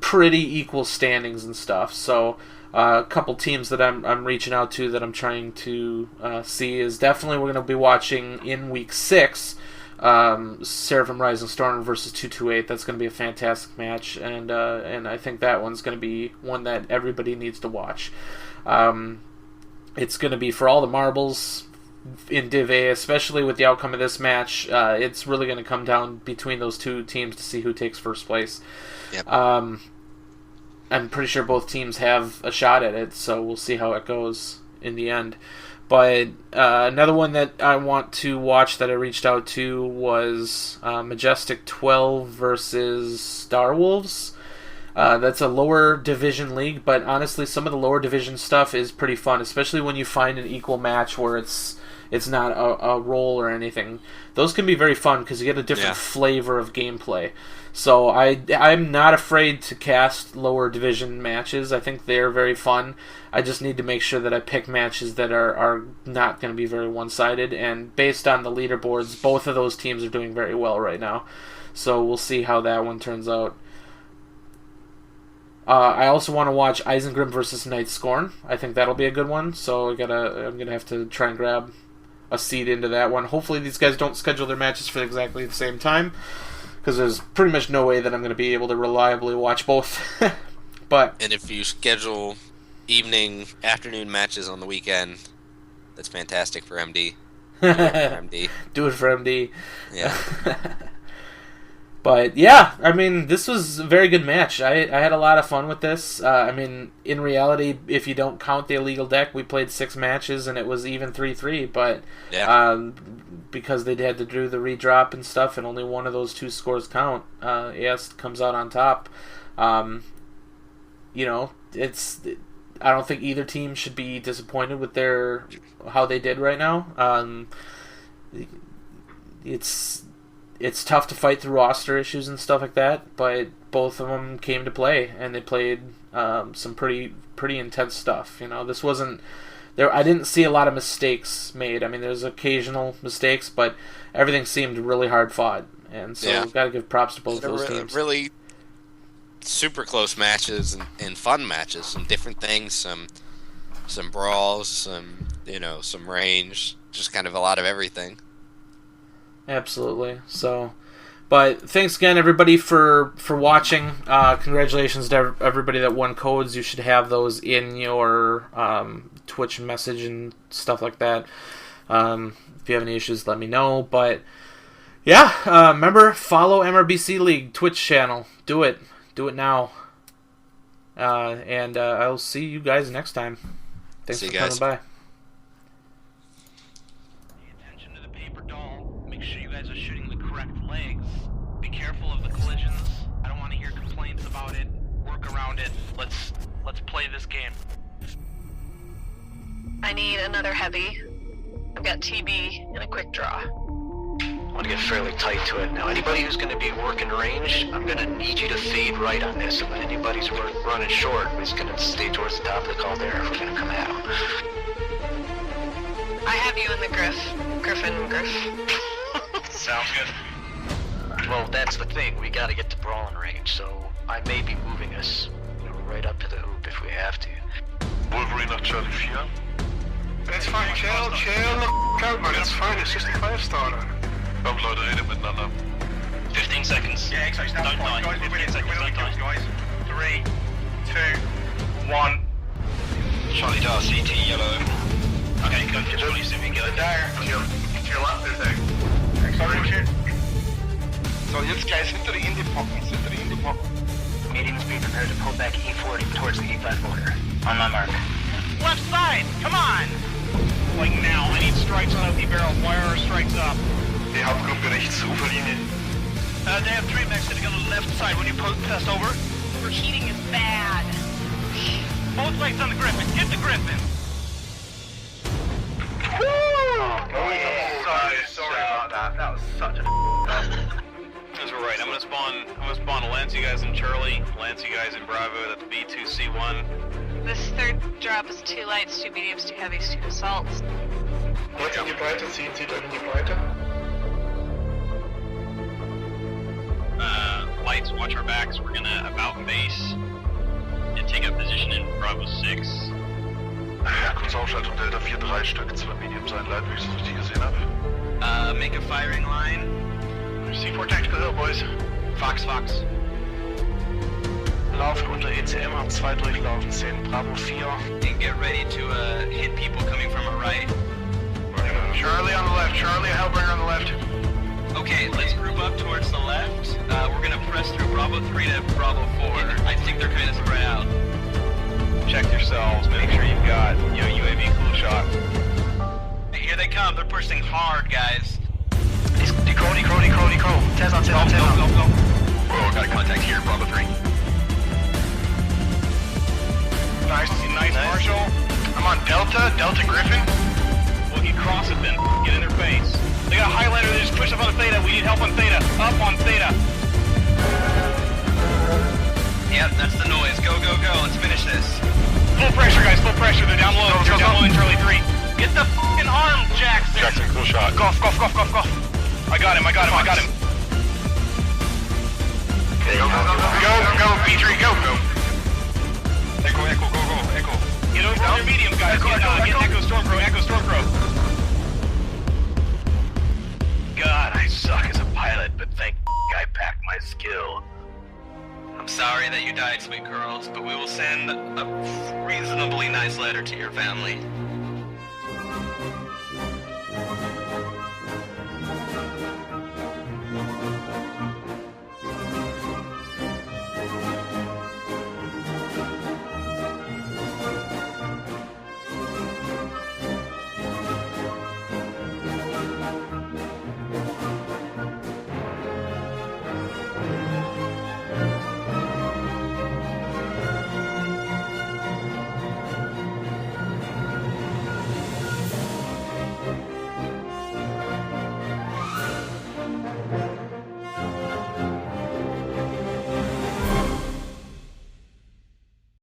pretty equal standings and stuff. So a couple teams that I'm reaching out to that I'm trying to see is definitely we're going to be watching in week 6 Seraphim Rising Storm versus 228. That's going to be a fantastic match, and I think that one's going to be one that everybody needs to watch. It's going to be for all the marbles in Div A, especially with the outcome of this match. It's really going to come down between those two teams to see who takes first place. Yep. I'm pretty sure both teams have a shot at it, so we'll see how it goes in the end. But another one that I want to watch that I reached out to was Majestic 12 versus Star Wolves. That's a lower division league, but honestly, some of the lower division stuff is pretty fun, especially when you find an equal match where it's not a roll or anything. Those can be very fun because you get a different flavor of gameplay. So I'm not afraid to cast lower division matches. I think they're very fun. I just need to make sure that I pick matches that are not going to be very one-sided. And based on the leaderboards, both of those teams are doing very well right now. So we'll see how that one turns out. I also want to watch Isengrim versus Night Scorn. I think that'll be a good one. So I'm gonna have to try and grab a seat into that one. Hopefully these guys don't schedule their matches for exactly the same time, because there's pretty much no way that I'm going to be able to reliably watch both. And if you schedule evening, afternoon matches on the weekend, that's fantastic for MD. Do it for MD. Do it for MD. Yeah. But yeah, I mean, this was a very good match. I had a lot of fun with this. I mean, in reality, if you don't count the illegal deck, we played 6 matches and it was even 3-3. But because they had to do the redrop and stuff, and only one of those 2 scores count, AS comes out on top. It's I don't think either team should be disappointed with how they did right now. It's tough to fight through roster issues and stuff like that, but both of them came to play, and they played some pretty intense stuff. This wasn't there. I didn't see a lot of mistakes made. I mean, there's occasional mistakes, but everything seemed really hard fought, and so we've got to give props to both those teams. Really super close matches and fun matches. Some different things, some brawls, some range, just kind of a lot of everything. Absolutely. So, but thanks again, everybody, for watching. Congratulations to everybody that won codes. You should have those in your Twitch message and stuff like that. If you have any issues, let me know. But yeah, remember, follow MRBC League Twitch channel. Do it now. And I'll see you guys next time. Thanks for coming by. Let's play this game. I need another heavy. I've got TB and a quick draw. I want to get fairly tight to it. Now, anybody who's going to be working range, I'm going to need you to fade right on this. And anybody's running short is going to stay towards the top of the caldera if we're going to come out. I have you in the Griffin. Sounds good. Well, that's the thing. We got to get to brawling range, so I may be moving us right up to the hoop if we have to. Wolverine nach Charlie 4. It's fine, chill the f*** out, man. It's fine, it's just a fire starter. Komm, Leute, redet miteinander. 15 seconds. Yeah, exactly. Don't die. Guys, 15 seconds, don't die. guys. 3, 2, 1. Charlie Dar, CT, yellow. Okay, go to Charlie, see if we can get it. There. To your left, there's a... Sorry, so, jetzt gleich hinter die Indie-Pocken, Mediums be prepared to pull back E40 towards the E5 border. On my mark. Left side, come on! Like now, I need strikes on OP barrel. Wire are strikes up. Die Hauptgruppe rechts, Uferlinie. They have 3 mechs sitting on the left side when you pass over. Overheating is bad. Both legs on the Griffin. Hit the Griffin. Sorry about that. That was such a That's right. I'm gonna spawn Lance, you guys in Charlie, Lance, you guys in Bravo. That's B2C1. This third drop is 2 lights, 2 mediums, 2 heavies, 2 assaults. Jetzt in die Breite, zieht euch in die Breite. Lights, watch our backs. We're gonna about base and take up position in Bravo 6. Ja, kurz Aufschaltung Delta 4, 3 Stück, 2 Mediums einleiten, wie ich es richtig gesehen habe. Make a firing line. C4 Tactical Hill, boys. Fox. Laufen unter ECM, haben 2 durchlaufen, 10 Bravo 4. And get ready to hit people coming from our right. Charlie on the left, Charlie, a Hellbringer on the left. Okay, let's group up towards the left. We're gonna press through Bravo 3 to Bravo 4. I think they're kind of spread out. Check yourselves, make sure you've got, UAV cool shot. Hey, here they come, they're pushing hard, guys. Decro. Tez on. Go. Oh, got a contact here, Bravo 3. Nice, Marshall. I'm on Delta Griffin. We'll get cross it then. Get in their face. They got a highlighter, they just push up on Theta. We need help on Theta. Up on Theta. Yep, that's the noise. Go. Let's finish this. Full pressure, guys, full pressure. They're down low. They're down low in Charlie 3. Get the f***ing arm, Jackson. Cool shot. Golf. I got him. Go, B3, go. Echo, go. Get over on their medium, guys. Get Echo Stormcrow. God, I suck as a pilot, but thank I packed my skill. I'm sorry that you died, sweet girls, but we will send a reasonably nice letter to your family.